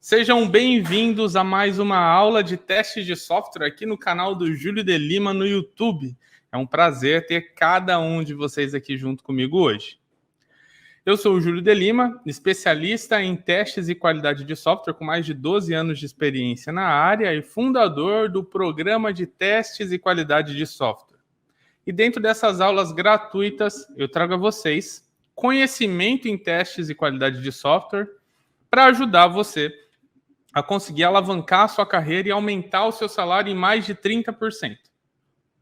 Sejam bem-vindos a mais uma aula de teste de software aqui no canal do Júlio de Lima no YouTube. É um prazer ter cada um de vocês aqui junto comigo hoje. Eu sou o Júlio de Lima, especialista em testes e qualidade de software com mais de 12 anos de experiência na área e fundador do programa de testes e qualidade de software. E dentro dessas aulas gratuitas, eu trago a vocês conhecimento em testes e qualidade de software para ajudar você a conseguir alavancar a sua carreira e aumentar o seu salário em mais de 30%.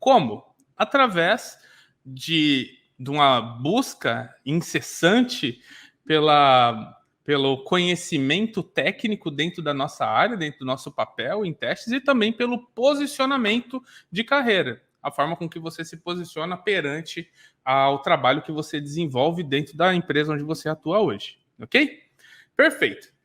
Como? Através de uma busca incessante pelo conhecimento técnico dentro da nossa área, dentro do nosso papel em testes e também pelo posicionamento de carreira, a forma com que você se posiciona perante ao trabalho que você desenvolve dentro da empresa onde você atua hoje, ok? Perfeito.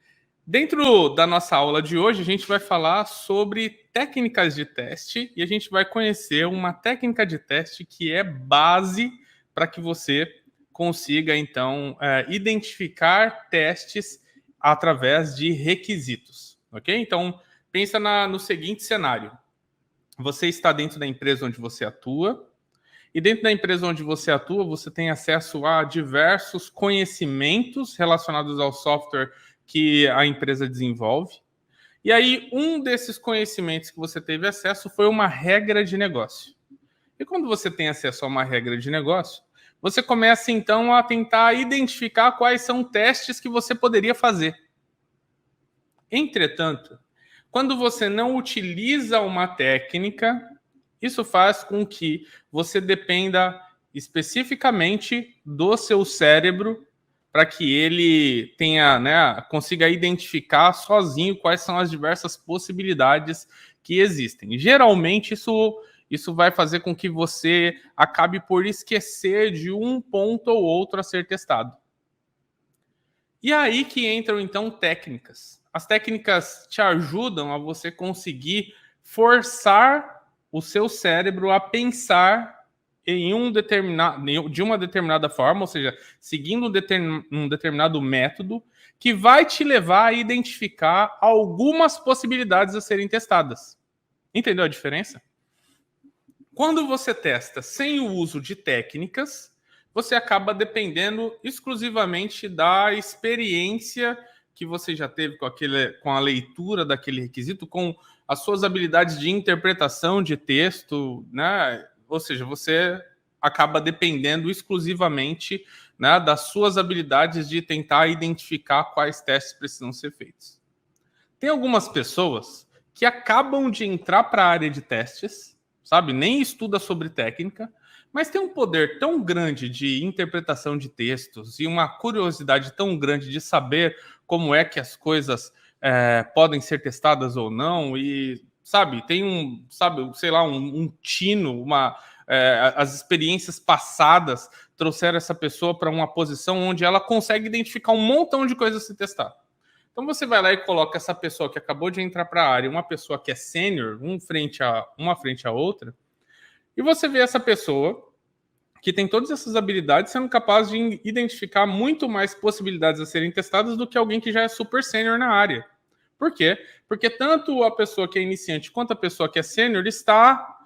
Dentro da nossa aula de hoje, a gente vai falar sobre técnicas de teste e a gente vai conhecer uma técnica de teste que é base para que você consiga, então, identificar testes através de requisitos, ok? Então, pensa no seguinte cenário. Você está dentro da empresa onde você atua e dentro da empresa onde você atua, você tem acesso a diversos conhecimentos relacionados ao software que a empresa desenvolve. E aí, um desses conhecimentos que você teve acesso foi uma regra de negócio. E quando você tem acesso a uma regra de negócio, você começa, então, a tentar identificar quais são testes que você poderia fazer. Entretanto, quando você não utiliza uma técnica, isso faz com que você dependa especificamente do seu cérebro para que ele consiga identificar sozinho quais são as diversas possibilidades que existem. Geralmente, isso vai fazer com que você acabe por esquecer de um ponto ou outro a ser testado. E aí que entram, então, técnicas. As técnicas te ajudam a você conseguir forçar o seu cérebro a pensar de uma determinada forma, ou seja, seguindo um determinado método que vai te levar a identificar algumas possibilidades a serem testadas. Entendeu a diferença? Quando você testa sem o uso de técnicas, você acaba dependendo exclusivamente da experiência que você já teve com a leitura daquele requisito, com as suas habilidades de interpretação de texto, né? Ou seja, você acaba dependendo exclusivamente, né, das suas habilidades de tentar identificar quais testes precisam ser feitos. Tem algumas pessoas que acabam de entrar para a área de testes, sabe? Nem estuda sobre técnica, mas tem um poder tão grande de interpretação de textos e uma curiosidade tão grande de saber como é que as coisas podem ser testadas ou não, e tem um tino, as experiências passadas trouxeram essa pessoa para uma posição onde ela consegue identificar um montão de coisas a se testar. Então você vai lá e coloca essa pessoa que acabou de entrar para a área, uma pessoa que é sênior, uma frente à outra, e você vê essa pessoa que tem todas essas habilidades sendo capaz de identificar muito mais possibilidades a serem testadas do que alguém que já é super sênior na área. Por quê? Porque tanto a pessoa que é iniciante quanto a pessoa que é sênior está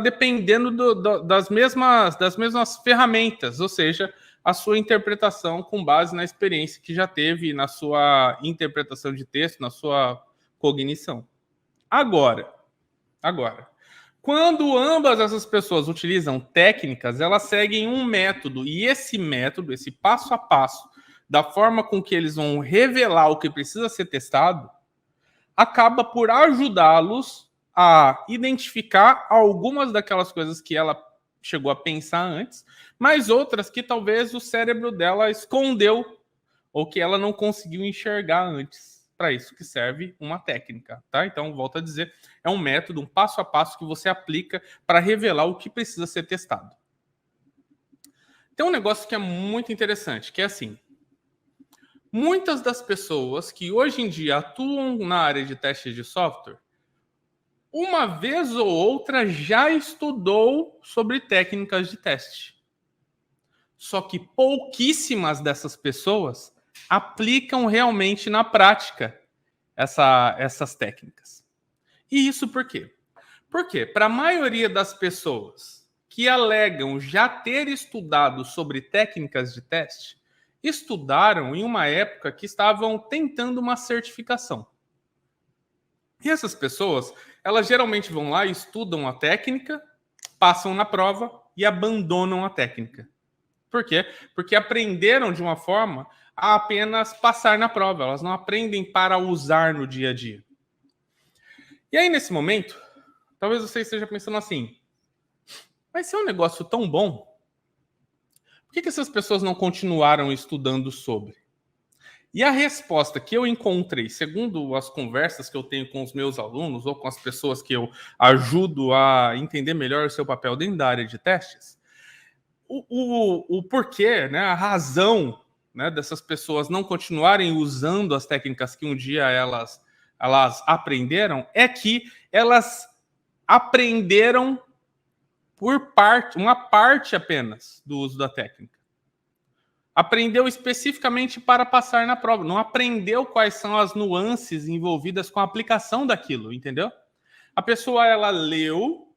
dependendo das mesmas ferramentas, ou seja, a sua interpretação com base na experiência que já teve, na sua interpretação de texto, na sua cognição. Agora, quando ambas essas pessoas utilizam técnicas, elas seguem um método, e esse método, esse passo a passo, da forma com que eles vão revelar o que precisa ser testado, acaba por ajudá-los a identificar algumas daquelas coisas que ela chegou a pensar antes, mas outras que talvez o cérebro dela escondeu ou que ela não conseguiu enxergar antes. Para isso que serve uma técnica, tá? Então, volto a dizer, é um método, um passo a passo que você aplica para revelar o que precisa ser testado. Tem um negócio que é muito interessante, que é assim: muitas das pessoas que hoje em dia atuam na área de testes de software, uma vez ou outra já estudou sobre técnicas de teste. Só que pouquíssimas dessas pessoas aplicam realmente na prática essas técnicas. E isso por quê? Porque para a maioria das pessoas que alegam já ter estudado sobre técnicas de teste, estudaram em uma época que estavam tentando uma certificação. E essas pessoas, elas geralmente vão lá, estudam a técnica, passam na prova e abandonam a técnica. Por quê? Porque aprenderam de uma forma a apenas passar na prova. Elas não aprendem para usar no dia a dia. E aí, nesse momento, talvez você esteja pensando assim, mas se é um negócio tão bom, por que essas pessoas não continuaram estudando sobre? E a resposta que eu encontrei, segundo as conversas que eu tenho com os meus alunos ou com as pessoas que eu ajudo a entender melhor o seu papel dentro da área de testes, o porquê, né, a razão, né, dessas pessoas não continuarem usando as técnicas que um dia elas aprenderam é que elas aprenderam por uma parte apenas do uso da técnica. Aprendeu especificamente para passar na prova. Não aprendeu quais são as nuances envolvidas com a aplicação daquilo, entendeu? A pessoa, ela leu,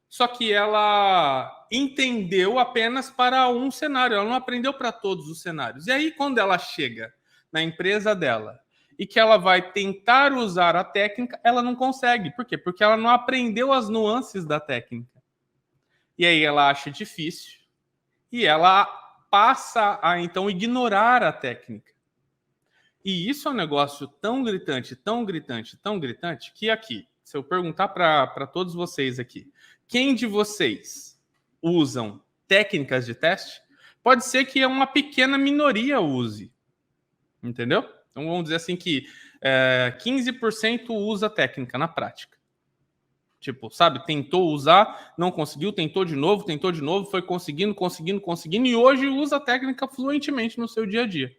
só que ela entendeu apenas para um cenário. Ela não aprendeu para todos os cenários. E aí, quando ela chega na empresa dela e que ela vai tentar usar a técnica, ela não consegue. Por quê? Porque ela não aprendeu as nuances da técnica. E aí ela acha difícil e ela passa a, então, ignorar a técnica. E isso é um negócio tão gritante, tão gritante, tão gritante, que aqui, se eu perguntar para todos vocês aqui, quem de vocês usam técnicas de teste, pode ser que uma pequena minoria use. Entendeu? Então, vamos dizer assim que 15% usa técnica na prática. Tipo, sabe, tentou usar, não conseguiu, tentou de novo, foi conseguindo, e hoje usa a técnica fluentemente no seu dia a dia.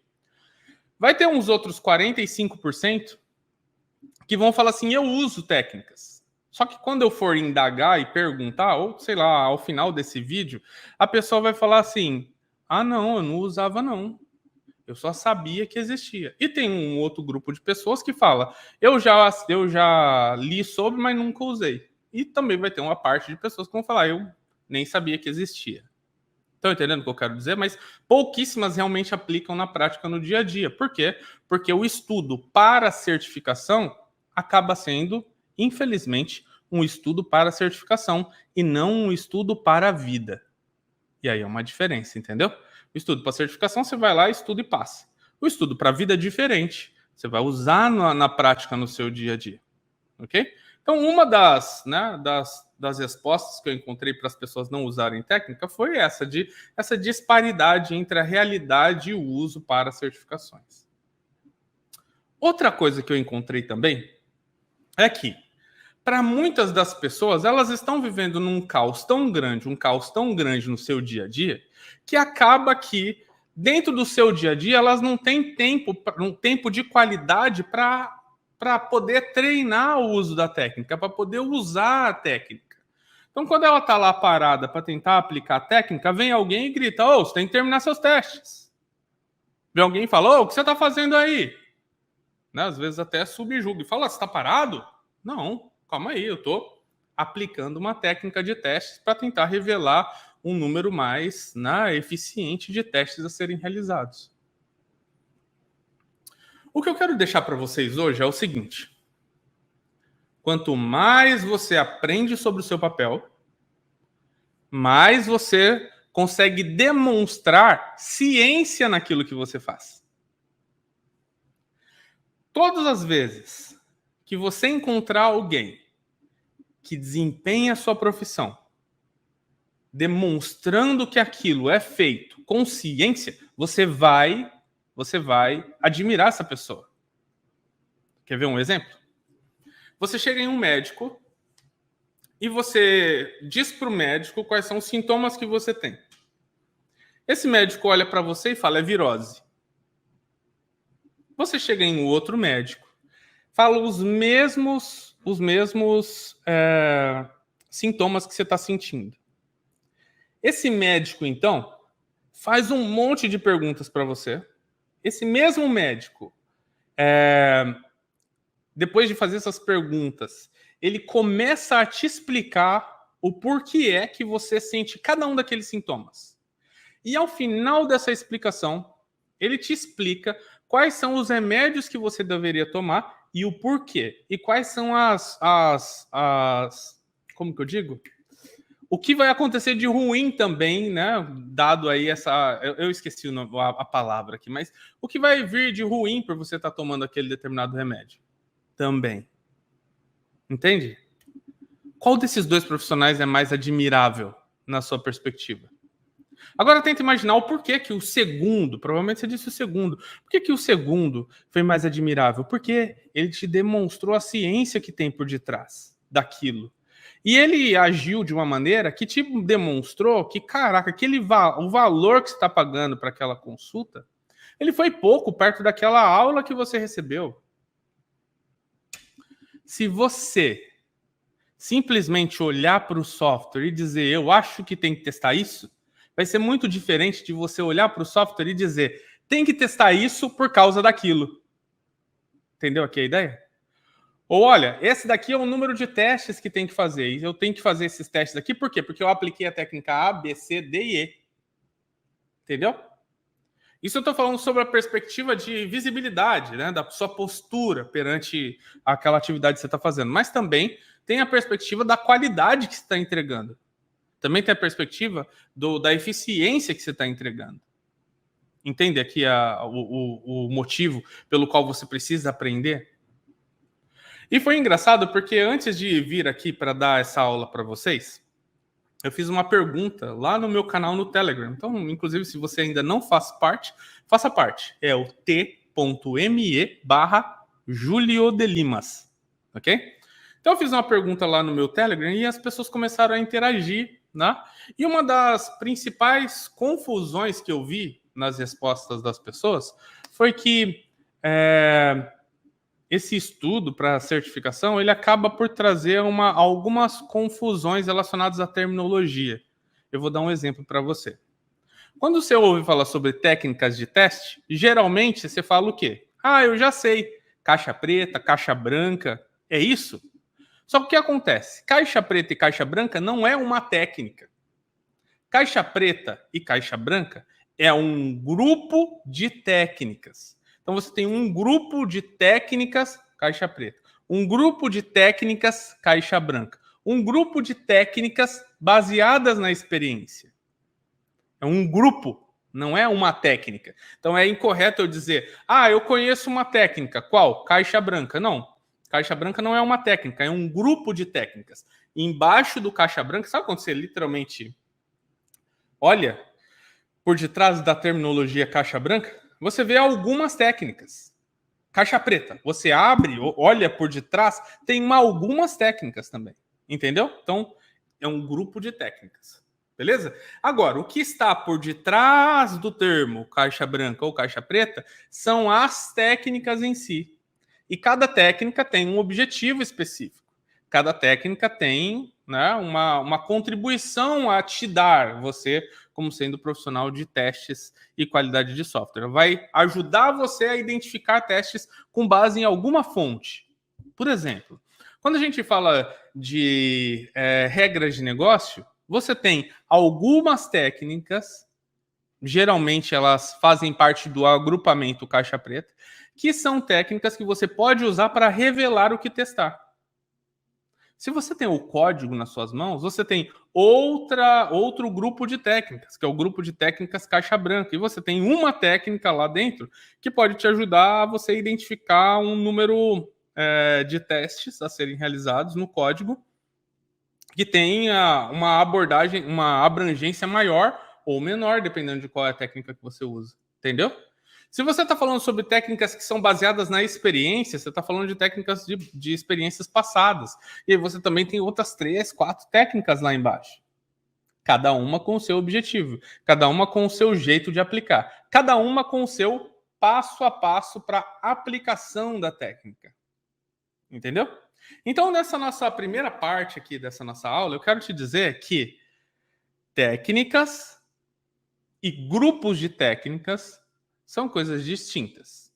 Vai ter uns outros 45% que vão falar assim, eu uso técnicas. Só que quando eu for indagar e perguntar, ou sei lá, ao final desse vídeo, a pessoa vai falar assim, ah não, eu não usava não. Eu só sabia que existia. E tem um outro grupo de pessoas que fala, eu já li sobre, mas nunca usei. E também vai ter uma parte de pessoas que vão falar, eu nem sabia que existia. Estão entendendo o que eu quero dizer? Mas pouquíssimas realmente aplicam na prática no dia a dia. Por quê? Porque o estudo para certificação acaba sendo, infelizmente, um estudo para certificação e não um estudo para a vida. E aí é uma diferença, entendeu? O estudo para certificação, você vai lá, estuda e passa. O estudo para a vida é diferente. Você vai usar na prática no seu dia a dia. Ok? Então, uma das respostas que eu encontrei para as pessoas não usarem técnica foi essa disparidade entre a realidade e o uso para certificações. Outra coisa que eu encontrei também é que, para muitas das pessoas, elas estão vivendo um caos tão grande no seu dia a dia, que acaba que, dentro do seu dia a dia, elas não têm tempo de qualidade para poder treinar o uso da técnica, para poder usar a técnica. Então, quando ela está lá parada para tentar aplicar a técnica, vem alguém e grita, você tem que terminar seus testes. Vem alguém e fala, o que você está fazendo aí? Né? Às vezes até subjuga e fala, você está parado? Não, calma aí, eu estou aplicando uma técnica de testes para tentar revelar um número mais eficiente de testes a serem realizados. O que eu quero deixar para vocês hoje é o seguinte. Quanto mais você aprende sobre o seu papel, mais você consegue demonstrar ciência naquilo que você faz. Todas as vezes que você encontrar alguém que desempenha a sua profissão, demonstrando que aquilo é feito com ciência, você vai admirar essa pessoa. Quer ver um exemplo? Você chega em um médico e você diz para o médico quais são os sintomas que você tem. Esse médico olha para você e fala, é virose. Você chega em um outro médico, fala os mesmos sintomas que você está sentindo. Esse médico, então, faz um monte de perguntas para você. Esse mesmo médico depois de fazer essas perguntas, ele começa a te explicar o porquê é que você sente cada um daqueles sintomas. E ao final dessa explicação, ele te explica quais são os remédios que você deveria tomar e o porquê. E quais são como que eu digo? O que vai acontecer de ruim também, né? Dado aí essa... Eu esqueci a palavra aqui, mas o que vai vir de ruim por você estar tomando aquele determinado remédio? Também. Entende? Qual desses dois profissionais é mais admirável na sua perspectiva? Agora tenta imaginar o porquê que o segundo, provavelmente você disse o segundo, por que o segundo foi mais admirável? Porque ele te demonstrou a ciência que tem por detrás daquilo. E ele agiu de uma maneira que te demonstrou que, caraca, o valor que você está pagando para aquela consulta, ele foi pouco perto daquela aula que você recebeu. Se você simplesmente olhar para o software e dizer, eu acho que tem que testar isso, vai ser muito diferente de você olhar para o software e dizer, tem que testar isso por causa daquilo. Entendeu aqui a ideia? Ou olha, esse daqui é o número de testes que tem que fazer. E eu tenho que fazer esses testes aqui, por quê? Porque eu apliquei a técnica A, B, C, D e E. Entendeu? Isso eu estou falando sobre a perspectiva de visibilidade, né, da sua postura perante aquela atividade que você está fazendo. Mas também tem a perspectiva da qualidade que você está entregando. Também tem a perspectiva da eficiência que você está entregando. Entende aqui o motivo pelo qual você precisa aprender? E foi engraçado porque antes de vir aqui para dar essa aula para vocês, eu fiz uma pergunta lá no meu canal no Telegram. Então, inclusive, se você ainda não faz parte, faça parte. É o t.me/juliodelimas. Ok? Então, eu fiz uma pergunta lá no meu Telegram e as pessoas começaram a interagir, né? E uma das principais confusões que eu vi nas respostas das pessoas foi que esse estudo para certificação, ele acaba por trazer algumas confusões relacionadas à terminologia. Eu vou dar um exemplo para você. Quando você ouve falar sobre técnicas de teste, geralmente você fala o quê? Ah, eu já sei. Caixa preta, caixa branca, é isso? Só que o que acontece? Caixa preta e caixa branca não é uma técnica. Caixa preta e caixa branca é um grupo de técnicas. Então você tem um grupo de técnicas caixa preta, um grupo de técnicas caixa branca, um grupo de técnicas baseadas na experiência. É um grupo, não é uma técnica. Então é incorreto eu dizer, eu conheço uma técnica. Qual? Caixa branca. Não. Caixa branca não é uma técnica, é um grupo de técnicas. Embaixo do caixa branca, sabe quando você literalmente olha por detrás da terminologia caixa branca? Você vê algumas técnicas. Caixa preta, você abre, olha por detrás, tem algumas técnicas também. Entendeu? Então, é um grupo de técnicas. Beleza? Agora, o que está por detrás do termo caixa branca ou caixa preta são as técnicas em si. E cada técnica tem um objetivo específico. Cada técnica tem, né, uma contribuição a te dar, você como sendo profissional de testes e qualidade de software. Vai ajudar você a identificar testes com base em alguma fonte. Por exemplo, quando a gente fala de regras de negócio, você tem algumas técnicas, geralmente elas fazem parte do agrupamento caixa preta, que são técnicas que você pode usar para revelar o que testar. Se você tem o código nas suas mãos, você tem outro grupo de técnicas, que é o grupo de técnicas caixa branca. E você tem uma técnica lá dentro que pode te ajudar a você identificar um número de testes a serem realizados no código que tenha uma abordagem, uma abrangência maior ou menor, dependendo de qual é a técnica que você usa. Entendeu? Se você está falando sobre técnicas que são baseadas na experiência, você está falando de técnicas de experiências passadas. E aí você também tem outras 3, 4 técnicas lá embaixo. Cada uma com o seu objetivo, cada uma com o seu jeito de aplicar, cada uma com o seu passo a passo para aplicação da técnica. Entendeu? Então, nessa nossa primeira parte aqui dessa nossa aula, eu quero te dizer que técnicas e grupos de técnicas são coisas distintas.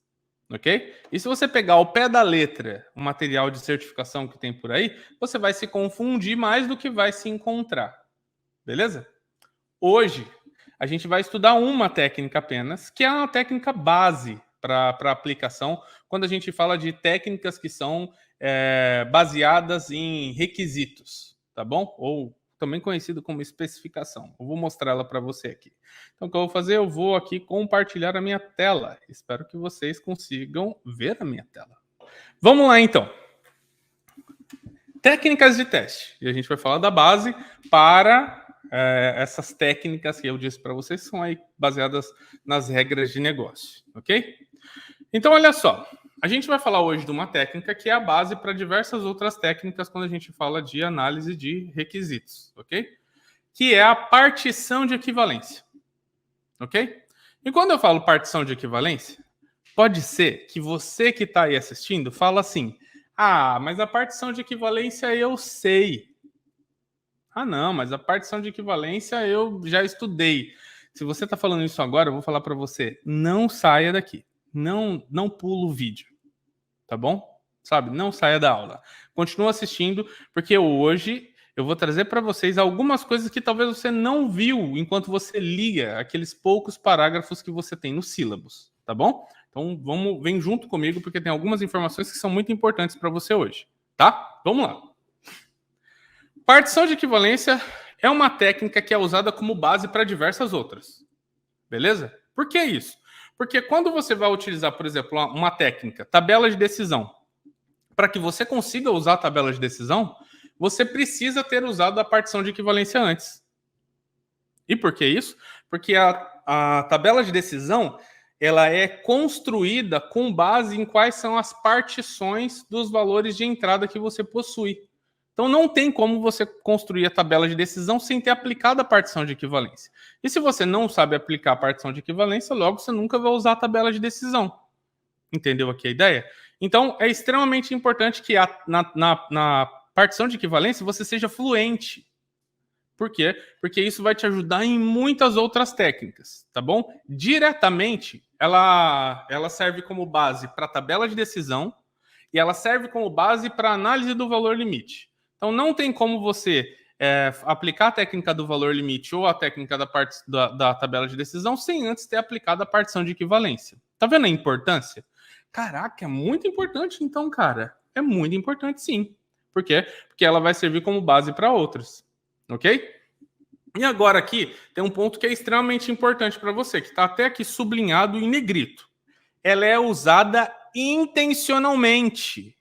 ok? E se você pegar ao pé da letra o material de certificação que tem por aí, você vai se confundir mais do que vai se encontrar, beleza? Hoje, a gente vai estudar uma técnica apenas, que é uma técnica base para aplicação, quando a gente fala de técnicas que são baseadas em requisitos, tá bom? Ou também conhecido como especificação. Eu vou mostrar ela para você aqui. Então, o que eu vou fazer? Eu vou aqui compartilhar a minha tela. Espero que vocês consigam ver a minha tela. Vamos lá, então. Técnicas de teste. E a gente vai falar da base para essas técnicas que eu disse para vocês, são aí baseadas nas regras de negócio, ok? Então, olha só. A gente vai falar hoje de uma técnica que é a base para diversas outras técnicas quando a gente fala de análise de requisitos, ok? Que é a partição de equivalência, ok? E quando eu falo partição de equivalência, pode ser que você que está aí assistindo fala assim, mas a partição de equivalência eu sei. Não, mas a partição de equivalência eu já estudei. Se você está falando isso agora, eu vou falar para você, não saia daqui. Não pula o vídeo, tá bom? Sabe, não saia da aula. Continua assistindo, porque hoje eu vou trazer para vocês algumas coisas que talvez você não viu enquanto você lia aqueles poucos parágrafos que você tem no sílabus, tá bom? Então, vem junto comigo, porque tem algumas informações que são muito importantes para você hoje, tá? Vamos lá. Partição de equivalência é uma técnica que é usada como base para diversas outras, beleza? Por que isso? Porque quando você vai utilizar, por exemplo, uma técnica, tabela de decisão, para que você consiga usar a tabela de decisão, você precisa ter usado a partição de equivalência antes. E por que isso? Porque a tabela de decisão ela é construída com base em quais são as partições dos valores de entrada que você possui. Então, não tem como você construir a tabela de decisão sem ter aplicado a partição de equivalência. E se você não sabe aplicar a partição de equivalência, logo você nunca vai usar a tabela de decisão. Entendeu aqui a ideia? Então, é extremamente importante que na partição de equivalência você seja fluente. Por quê? Porque isso vai te ajudar em muitas outras técnicas, tá bom? Diretamente, ela serve como base para a tabela de decisão e ela serve como base para análise do valor limite. Então, não tem como você aplicar a técnica do valor limite ou a técnica da tabela de decisão sem antes ter aplicado a partição de equivalência. Tá vendo a importância? Caraca, é muito importante então, cara. É muito importante sim. Por quê? Porque ela vai servir como base para outras. Ok? E agora aqui tem um ponto que é extremamente importante para você, que está até aqui sublinhado em negrito. Ela é usada intencionalmente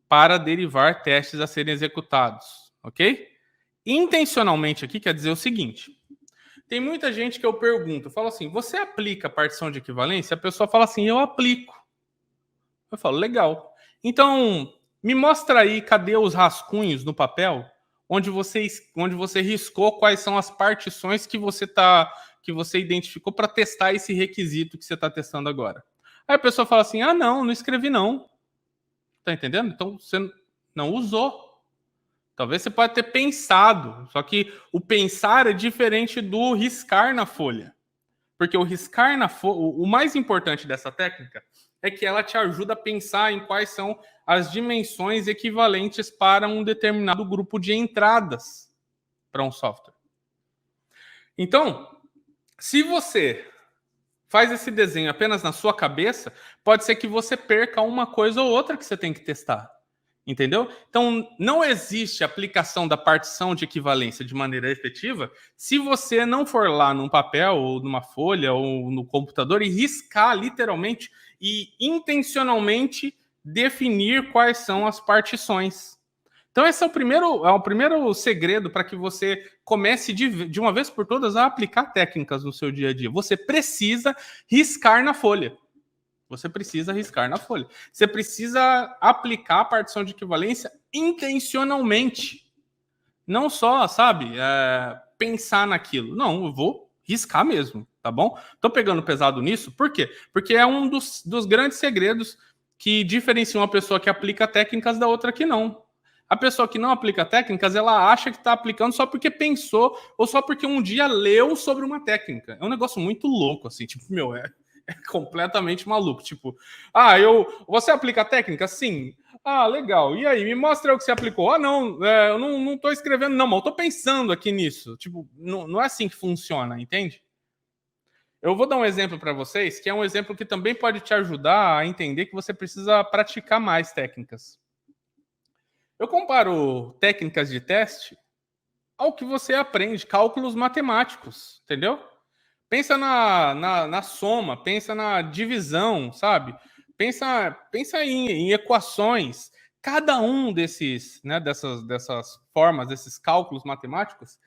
para derivar testes a serem executados, ok? Intencionalmente aqui quer dizer o seguinte, tem muita gente que eu pergunto, eu falo assim, você aplica a partição de equivalência? A pessoa fala assim, eu aplico. Eu falo, legal. Então, me mostra aí, cadê os rascunhos no papel, onde você riscou quais são as partições que você identificou para testar esse requisito que você está testando agora. Aí a pessoa fala assim, não escrevi não. Tá entendendo? Então você não usou. Talvez você pode ter pensado, só que o pensar é diferente do riscar na folha. Porque o riscar na folha, o mais importante dessa técnica é que ela te ajuda a pensar em quais são as dimensões equivalentes para um determinado grupo de entradas para um software. Então, se você faz esse desenho apenas na sua cabeça, pode ser que você perca uma coisa ou outra que você tem que testar. Entendeu? Então, não existe aplicação da partição de equivalência de maneira efetiva se você não for lá num papel, ou numa folha, ou no computador e riscar literalmente e intencionalmente definir quais são as partições. Então, esse é o primeiro segredo para que você comece de uma vez por todas a aplicar técnicas no seu dia a dia. Você precisa riscar na folha. Você precisa riscar na folha. Você precisa aplicar a partição de equivalência intencionalmente. Não só, pensar naquilo. Não, eu vou riscar mesmo, tá bom? Tô pegando pesado nisso, por quê? Porque é um dos grandes segredos que diferenciam a pessoa que aplica técnicas da outra que não. A pessoa que não aplica técnicas, ela acha que está aplicando só porque pensou ou só porque um dia leu sobre uma técnica. É um negócio muito louco, assim, tipo, É completamente maluco. Tipo, você aplica a técnica? Sim. Ah, legal. E aí, me mostra o que você aplicou. Ah, não, eu não estou escrevendo, não, mas eu estou pensando aqui nisso. Tipo, não é assim que funciona, entende? Eu vou dar um exemplo para vocês, que é um exemplo que também pode te ajudar a entender que você precisa praticar mais técnicas. Eu comparo técnicas de teste ao que você aprende, cálculos matemáticos, entendeu? Pensa na soma, pensa na divisão, sabe? Pensa em equações. Cada um desses, né, dessas formas, desses cálculos matemáticos,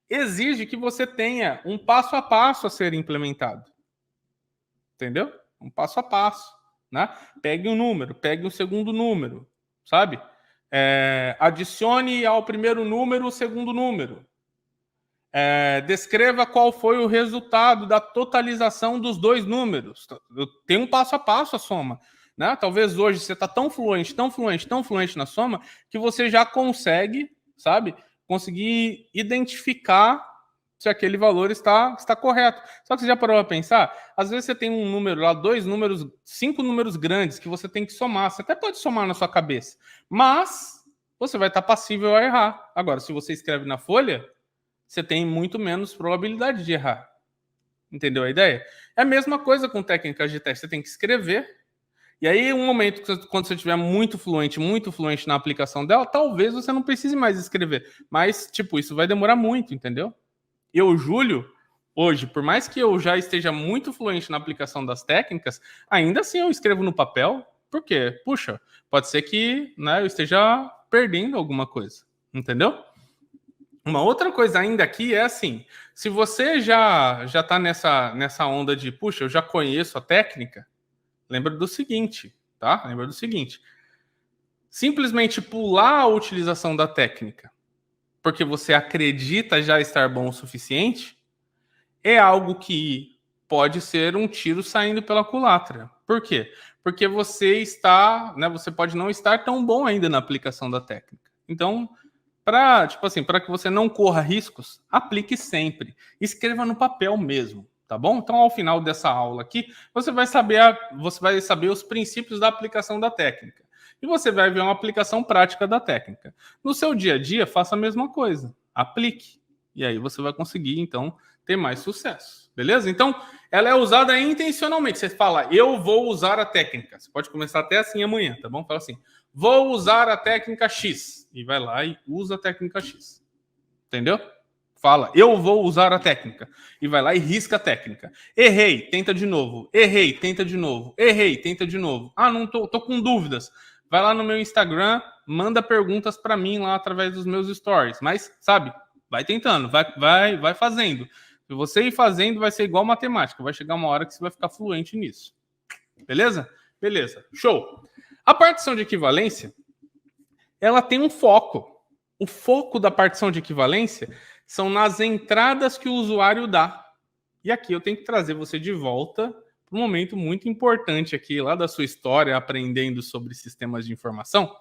exige que você tenha um passo a passo a ser implementado. Entendeu? Um passo a passo. Né? Pegue um número, pegue um segundo número, sabe? Adicione ao primeiro número o segundo número. Descreva qual foi o resultado da totalização dos dois números. Tem um passo a passo a soma. Né? Talvez hoje você está tão fluente na soma, que você já consegue, sabe, conseguir identificar se aquele valor está correto. Só que você já parou a pensar? Às vezes você tem um número lá, 5 números grandes que você tem que somar. Você até pode somar na sua cabeça, mas você vai estar passível a errar. Agora, se você escreve na folha, você tem muito menos probabilidade de errar. Entendeu a ideia? É a mesma coisa com técnicas de teste. Você tem que escrever. E aí, um momento, quando você estiver muito fluente na aplicação dela, talvez você não precise mais escrever. Mas, tipo, isso vai demorar muito, entendeu? Eu, Júlio, hoje, por mais que eu já esteja muito fluente na aplicação das técnicas, ainda assim eu escrevo no papel, porque, puxa, pode ser que, né, eu esteja perdendo alguma coisa, entendeu? Uma outra coisa ainda aqui é assim, se você já está nessa onda de, puxa, eu já conheço a técnica, lembra do seguinte, tá? Lembra do seguinte, simplesmente pular a utilização da técnica porque você acredita já estar bom o suficiente, é algo que pode ser um tiro saindo pela culatra. Por quê? Porque você você pode não estar tão bom ainda na aplicação da técnica. Então, para que você não corra riscos, aplique sempre. Escreva no papel mesmo, tá bom? Então, ao final dessa aula aqui, você vai saber os princípios da aplicação da técnica. E você vai ver uma aplicação prática da técnica. No seu dia a dia, faça a mesma coisa. Aplique. E aí você vai conseguir, então, ter mais sucesso. Beleza? Então, ela é usada intencionalmente. Você fala, eu vou usar a técnica. Você pode começar até assim amanhã, tá bom? Fala assim, vou usar a técnica X. E vai lá e usa a técnica X. Entendeu? Fala, eu vou usar a técnica. E vai lá e risca a técnica. Errei, tenta de novo. Errei, tenta de novo. Errei, tenta de novo. Ah, não tô com dúvidas. Vai lá no meu Instagram, manda perguntas para mim lá através dos meus stories. Mas, sabe, vai tentando, vai fazendo. Se você ir fazendo, vai ser igual matemática. Vai chegar uma hora que você vai ficar fluente nisso. Beleza? Beleza. Show. A partição de equivalência, ela tem um foco. O foco da partição de equivalência são nas entradas que o usuário dá. E aqui eu tenho que trazer você de volta para um momento muito importante aqui, lá da sua história, aprendendo sobre sistemas de informação,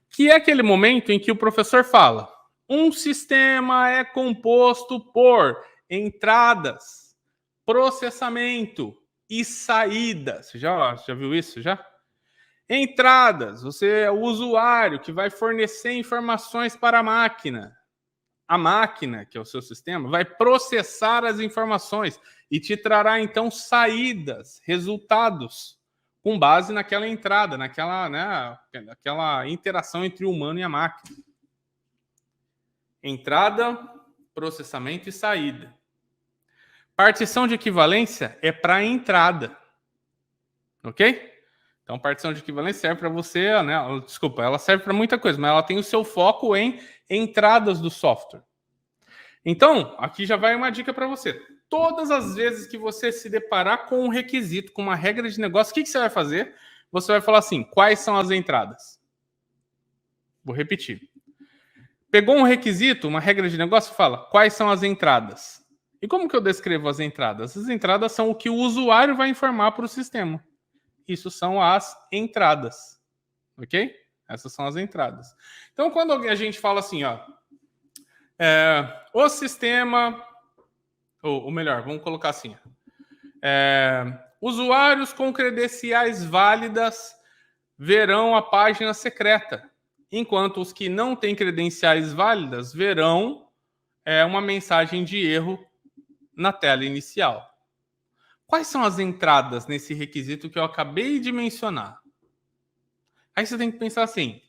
que é aquele momento em que o professor fala: um sistema é composto por entradas, processamento e saídas. Você já viu isso? Já? Entradas, você é o usuário que vai fornecer informações para a máquina. A máquina, que é o seu sistema, vai processar as informações e te trará, então, saídas, resultados, com base naquela entrada, naquela interação entre o humano e a máquina. Entrada, processamento e saída. Partição de equivalência é para a entrada. Ok? Então, partição de equivalência serve para você, né? Desculpa, ela serve para muita coisa, mas ela tem o seu foco em entradas do software. Então, aqui já vai uma dica para você. Todas as vezes que você se deparar com um requisito, com uma regra de negócio, o que você vai fazer? Você vai falar assim, quais são as entradas? Vou repetir. Pegou um requisito, uma regra de negócio, fala, quais são as entradas? E como que eu descrevo as entradas? As entradas são o que o usuário vai informar para o sistema. Isso são as entradas. Ok? Essas são as entradas. Então, quando a gente fala assim, ó, o sistema, ou melhor, vamos colocar assim, Usuários com credenciais válidas verão a página secreta, enquanto os que não têm credenciais válidas verão uma mensagem de erro na tela inicial. Quais são as entradas nesse requisito que eu acabei de mencionar? Aí você tem que pensar assim,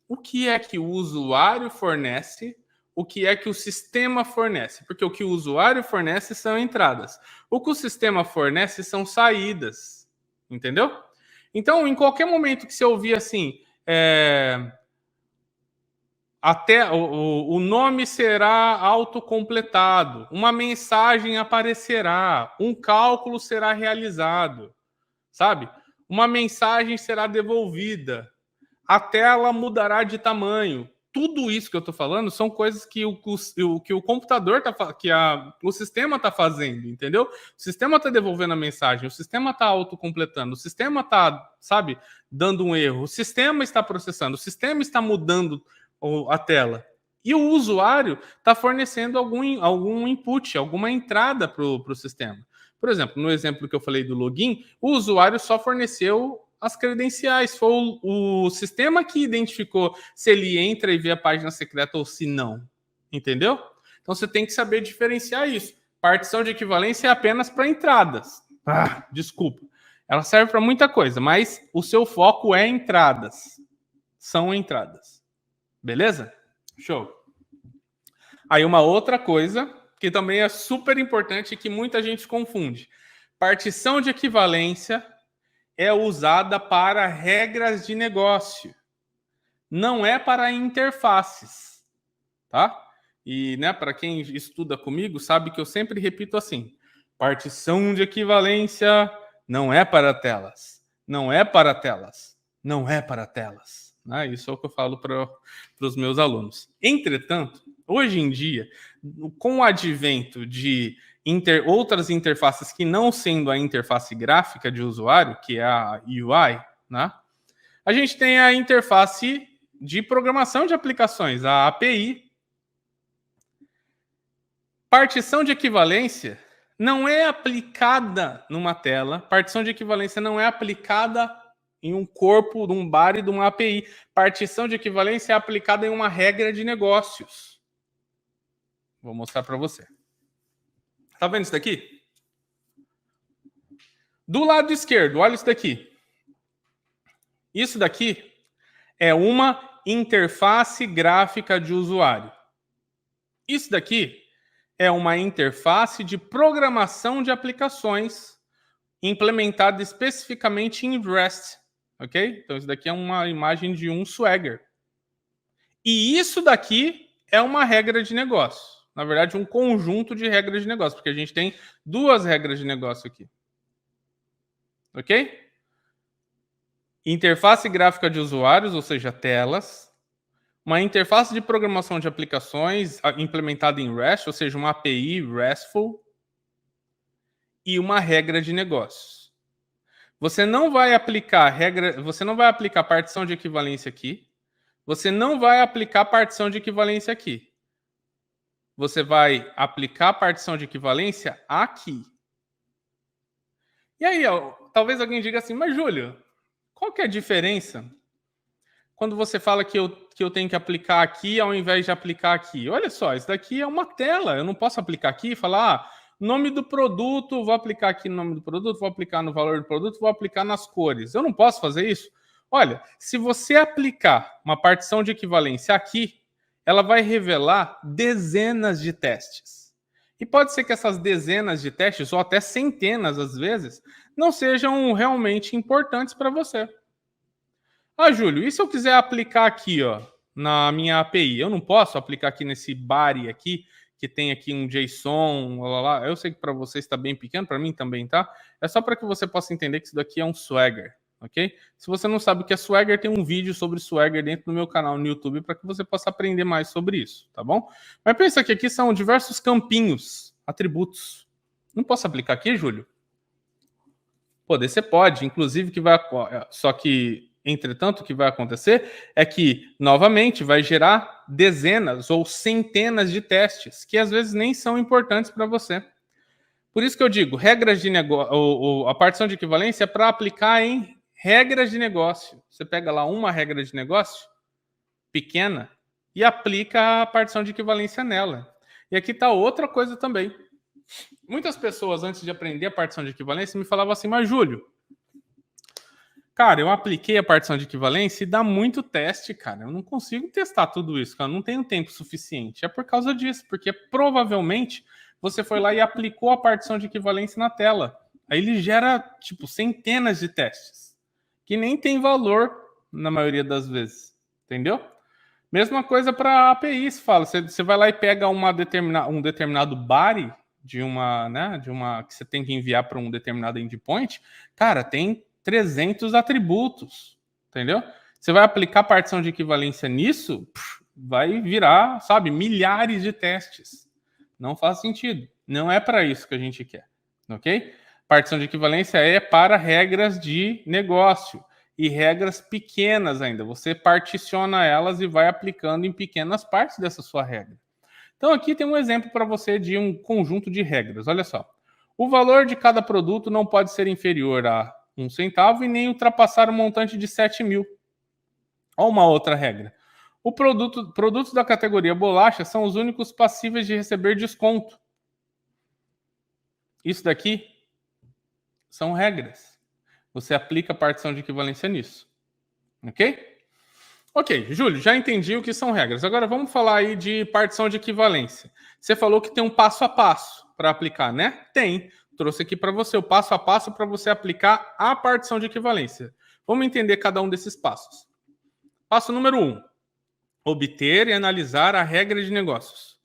o que é que o usuário fornece, o que é que o sistema fornece? Porque o que o usuário fornece são entradas. O que o sistema fornece são saídas. Entendeu? Então, em qualquer momento que você ouvir assim, até o nome será autocompletado, uma mensagem aparecerá, um cálculo será realizado, sabe? Uma mensagem será devolvida, a tela mudará de tamanho. Tudo isso que eu estou falando são coisas que o computador o sistema está fazendo, entendeu? O sistema está devolvendo a mensagem, o sistema está autocompletando, o sistema está, sabe, dando um erro, o sistema está processando, o sistema está mudando a tela. E o usuário está fornecendo algum input, alguma entrada para o sistema. Por exemplo, no exemplo que eu falei do login, o usuário só forneceu as credenciais. Foi o sistema que identificou se ele entra e vê a página secreta ou se não. Entendeu? Então você tem que saber diferenciar isso. Partição de equivalência é apenas para entradas. Desculpa. Ela serve para muita coisa, mas o seu foco é entradas. São entradas. Beleza? Show. Aí uma outra coisa que também é super importante e que muita gente confunde. Partição de equivalência é usada para regras de negócio. Não é para interfaces, tá? E, né, para quem estuda comigo, sabe que eu sempre repito assim: partição de equivalência não é para telas. Não é para telas. Não é para telas. Isso é o que eu falo para os meus alunos. Entretanto, hoje em dia, com o advento de outras interfaces que não sendo a interface gráfica de usuário, que é a UI, né? A gente tem a interface de programação de aplicações, a API. Partição de equivalência não é aplicada numa tela, partição de equivalência não é aplicada em um corpo, de um body, de uma API. Partição de equivalência é aplicada em uma regra de negócios. Vou mostrar para você. Tá vendo isso daqui? Do lado esquerdo, olha isso daqui. Isso daqui é uma interface gráfica de usuário. Isso daqui é uma interface de programação de aplicações implementada especificamente em REST. Ok? Então, isso daqui é uma imagem de um Swagger. E isso daqui é uma regra de negócio. Na verdade, um conjunto de regras de negócio, porque a gente tem duas regras de negócio aqui. Ok? Interface gráfica de usuários, ou seja, telas. Uma interface de programação de aplicações implementada em REST, ou seja, uma API RESTful. E uma regra de negócios. Você não vai aplicar partição de equivalência aqui. Você não vai aplicar partição de equivalência aqui. Você vai aplicar partição de equivalência aqui. E aí, talvez alguém diga assim, mas Júlio, qual que é a diferença quando você fala que eu tenho que aplicar aqui ao invés de aplicar aqui? Olha só, isso daqui é uma tela. Eu não posso aplicar aqui e falar, nome do produto, vou aplicar aqui no nome do produto, vou aplicar no valor do produto, vou aplicar nas cores. Eu não posso fazer isso? Olha, se você aplicar uma partição de equivalência aqui, ela vai revelar dezenas de testes. E pode ser que essas dezenas de testes, ou até centenas às vezes, não sejam realmente importantes para você. Júlio, e se eu quiser aplicar aqui, na minha API? Eu não posso aplicar aqui nesse body aqui, que tem aqui um JSON, lá. Eu sei que para você está bem pequeno, para mim também tá. É só para que você possa entender que isso daqui é um Swagger, ok? Se você não sabe o que é Swagger, tem um vídeo sobre Swagger dentro do meu canal no YouTube para que você possa aprender mais sobre isso, tá bom? Mas pensa que aqui são diversos campinhos, atributos. Não posso aplicar aqui, Júlio? Poder você pode, inclusive só que entretanto, o que vai acontecer é que, novamente, vai gerar dezenas ou centenas de testes, que às vezes nem são importantes para você. Por isso que eu digo, regras de negócio, a partição de equivalência é para aplicar em regras de negócio. Você pega lá uma regra de negócio pequena e aplica a partição de equivalência nela. E aqui está outra coisa também. Muitas pessoas, antes de aprender a partição de equivalência, me falavam assim, mas Júlio, cara, eu apliquei a partição de equivalência e dá muito teste, cara. Eu não consigo testar tudo isso, cara. Eu não tenho tempo suficiente. É por causa disso, porque provavelmente você foi lá e aplicou a partição de equivalência na tela. Aí ele gera, tipo, centenas de testes, que nem tem valor na maioria das vezes. Entendeu? Mesma coisa para API, se fala. Você vai lá e pega um determinado body de uma que você tem que enviar para um determinado endpoint, cara, tem 300 atributos, entendeu? Você vai aplicar partição de equivalência nisso, vai virar, sabe, milhares de testes. Não faz sentido. Não é para isso que a gente quer, ok? Partição de equivalência é para regras de negócio e regras pequenas ainda. Você particiona elas e vai aplicando em pequenas partes dessa sua regra. Então aqui tem um exemplo para você de um conjunto de regras. Olha só. O valor de cada produto não pode ser inferior a 1 centavo e nem ultrapassar o montante de 7.000. Olha uma outra regra. Produtos da categoria bolacha são os únicos passíveis de receber desconto. Isso daqui são regras. Você aplica a partição de equivalência nisso. Ok? Ok, Júlio, já entendi o que são regras. Agora vamos falar aí de partição de equivalência. Você falou que tem um passo a passo para aplicar, né? Tem. Trouxe aqui para você o passo a passo para você aplicar a partição de equivalência. Vamos entender cada um desses passos. Passo número 1. Obter e analisar a regra de negócios.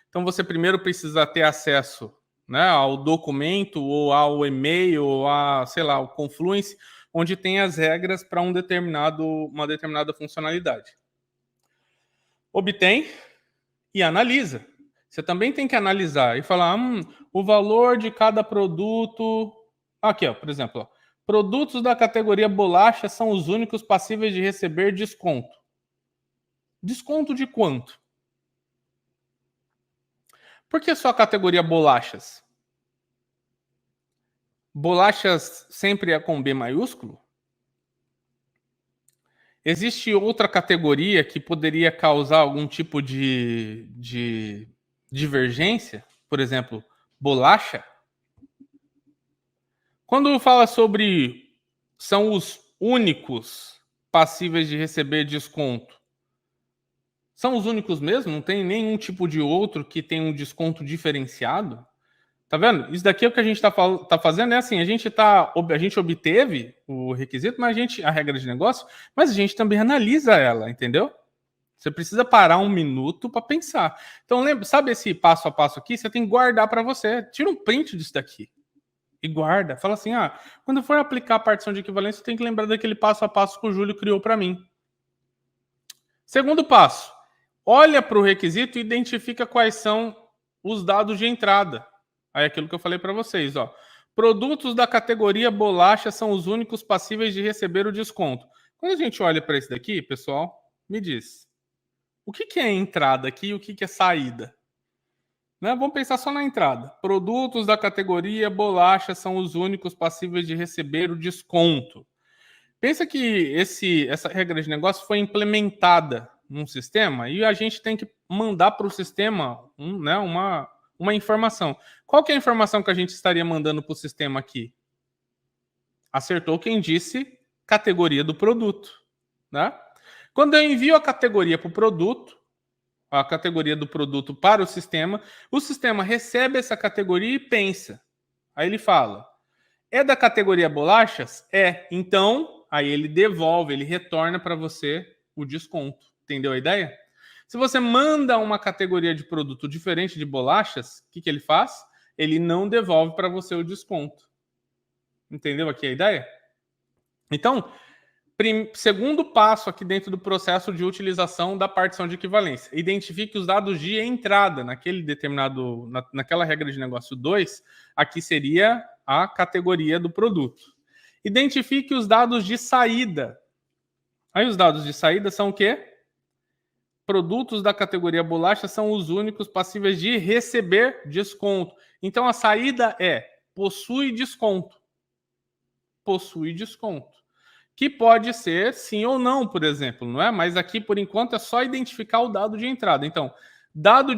Então você primeiro precisa ter acesso, né, ao documento ou ao e-mail ou a, sei lá, o Confluence, onde tem as regras para uma determinada funcionalidade. Obtém e analisa. Você também tem que analisar e falar o valor de cada produto. Aqui, ó, por exemplo, ó, produtos da categoria bolacha são os únicos passíveis de receber desconto. Desconto de quanto? Por que só a categoria bolachas? Bolachas sempre é com B maiúsculo? Existe outra categoria que poderia causar algum tipo de divergência? Por exemplo, bolacha? Quando fala sobre são os únicos passíveis de receber desconto, são os únicos mesmo? Não tem nenhum tipo de outro que tenha um desconto diferenciado? Tá vendo? Isso daqui é o que a gente tá fazendo, é assim, a gente obteve o requisito, mas a regra de negócio, mas a gente também analisa ela, entendeu? Você precisa parar um minuto para pensar. Então, lembra, sabe esse passo a passo aqui? Você tem que guardar para você. Tira um print disso daqui e guarda. Fala assim, quando for aplicar a partição de equivalência, você tem que lembrar daquele passo a passo que o Júlio criou para mim. Segundo passo, olha para o requisito e identifica quais são os dados de entrada. Aí aquilo que eu falei para vocês, ó. Produtos da categoria bolacha são os únicos passíveis de receber o desconto. Quando a gente olha para esse daqui, pessoal, me diz, o que é entrada aqui e o que é saída? Né? Vamos pensar só na entrada. Produtos da categoria bolacha são os únicos passíveis de receber o desconto. Pensa que essa regra de negócio foi implementada num sistema e a gente tem que mandar para o sistema uma informação. Qual que é a informação que a gente estaria mandando para o sistema aqui? Acertou quem disse categoria do produto. Né? Quando eu envio a categoria para o produto, a categoria do produto para o sistema recebe essa categoria e pensa. Aí ele fala, é da categoria bolachas? É. Então, aí ele devolve, ele retorna para você o desconto. Entendeu a ideia? Se você manda uma categoria de produto diferente de bolachas, o que ele faz? Ele não devolve para você o desconto. Entendeu aqui a ideia? Então, segundo passo aqui dentro do processo de utilização da partição de equivalência. Identifique os dados de entrada naquela regra de negócio 2, aqui seria a categoria do produto. Identifique os dados de saída. Aí os dados de saída são o quê? produtos da categoria bolacha são os únicos passíveis de receber desconto. Então, a saída é possui desconto. Possui desconto. Que pode ser sim ou não, por exemplo, não é? Mas aqui, por enquanto, é só identificar o dado de entrada. Então, dado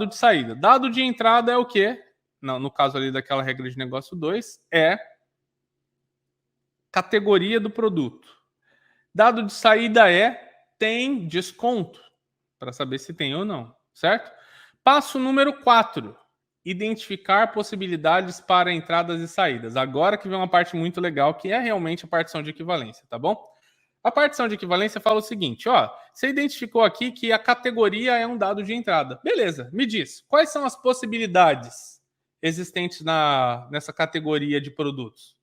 de saída. Dado de entrada é o quê? Não, no caso ali daquela regra de negócio 2, é categoria do produto. Dado de saída é tem desconto, para saber se tem ou não, certo? Passo número 4, identificar possibilidades para entradas e saídas. Agora que vem uma parte muito legal, que é realmente a partição de equivalência, tá bom? A partição de equivalência fala o seguinte, ó, você identificou aqui que a categoria é um dado de entrada. Beleza, me diz, quais são as possibilidades existentes nessa categoria de produtos?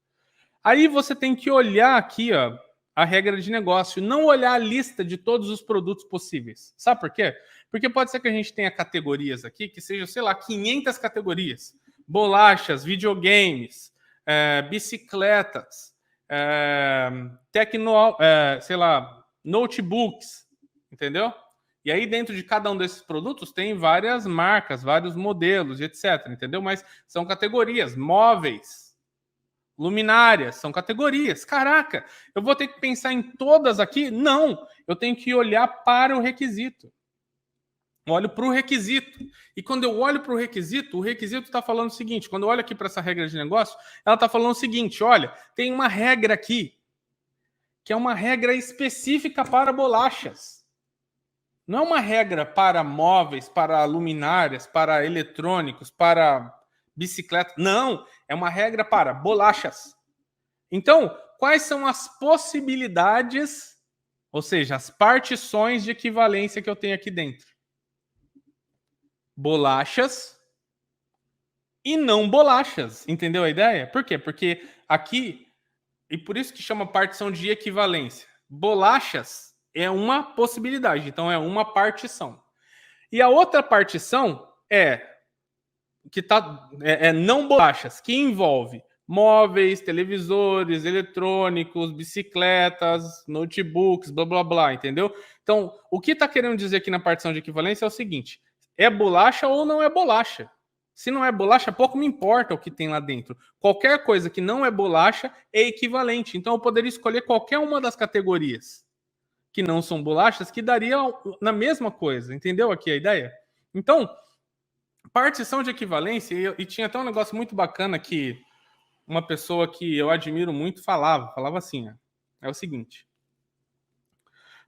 Aí você tem que olhar aqui, ó, a regra de negócio, não olhar a lista de todos os produtos possíveis. Sabe por quê? Porque pode ser que a gente tenha categorias aqui que sejam, sei lá, 500 categorias. Bolachas, videogames, bicicletas, sei lá, notebooks, entendeu? E aí dentro de cada um desses produtos tem várias marcas, vários modelos, etc, entendeu? Mas são categorias, móveis, luminárias, são categorias. Caraca, eu vou ter que pensar em todas aqui? Não, eu tenho que olhar para o requisito. Olho para o requisito. E quando eu olho para o requisito está falando o seguinte, quando eu olho aqui para essa regra de negócio, ela está falando o seguinte, olha, tem uma regra aqui, que é uma regra específica para bolachas. Não é uma regra para móveis, para luminárias, para eletrônicos, para bicicleta. Não, é uma regra para bolachas. Então, quais são as possibilidades, ou seja, as partições de equivalência que eu tenho aqui dentro? Bolachas e não bolachas. Entendeu a ideia? Por quê? Porque aqui, e por isso que chama partição de equivalência, bolachas é uma possibilidade, então é uma partição. E a outra partição é não bolachas, que envolve móveis, televisores, eletrônicos, bicicletas, notebooks, blá blá blá, entendeu? Então, o que está querendo dizer aqui na partição de equivalência é o seguinte: é bolacha ou não é bolacha? Se não é bolacha, pouco me importa o que tem lá dentro. Qualquer coisa que não é bolacha é equivalente. Então, eu poderia escolher qualquer uma das categorias que não são bolachas, que daria na mesma coisa. Entendeu aqui a ideia? Então, partição de equivalência, e tinha até um negócio muito bacana que uma pessoa que eu admiro muito falava assim, é o seguinte: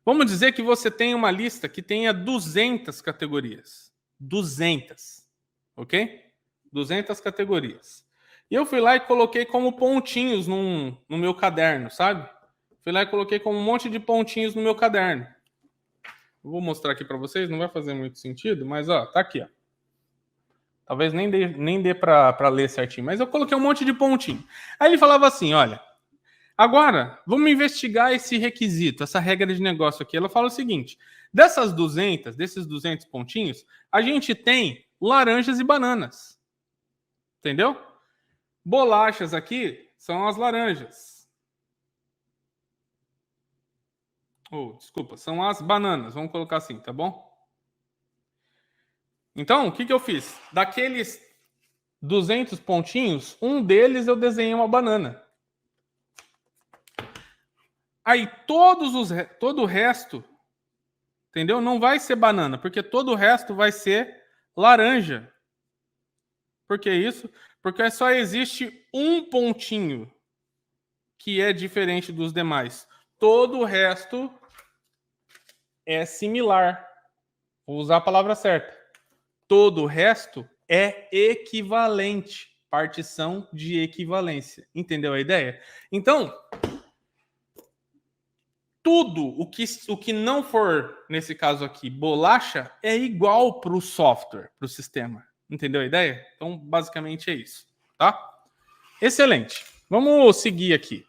vamos dizer que você tem uma lista que tenha 200 categorias. 200, ok? 200 categorias. E eu fui lá e coloquei como pontinhos no meu caderno, sabe? Fui lá e coloquei como um monte de pontinhos no meu caderno. Vou mostrar aqui para vocês, não vai fazer muito sentido, mas ó, tá aqui, ó. Talvez nem dê para ler certinho, mas eu coloquei um monte de pontinho. Aí ele falava assim, olha, agora vamos investigar esse requisito, essa regra de negócio aqui. Ela fala o seguinte, desses 200 pontinhos, a gente tem laranjas e bananas. Entendeu? Bolachas aqui são as laranjas. Desculpa, são as bananas, vamos colocar assim, tá bom? Então, o que eu fiz? Daqueles 200 pontinhos, um deles eu desenhei uma banana. Aí todo o resto, entendeu? Não vai ser banana, porque todo o resto vai ser laranja. Por que isso? Porque só existe um pontinho que é diferente dos demais. Todo o resto é similar. Vou usar a palavra certa. Todo o resto é equivalente. Partição de equivalência. Entendeu a ideia? Então, tudo o que não for, nesse caso aqui, bolacha, é igual para o software, para o sistema. Entendeu a ideia? Então, basicamente é isso. Tá? Excelente. Vamos seguir aqui.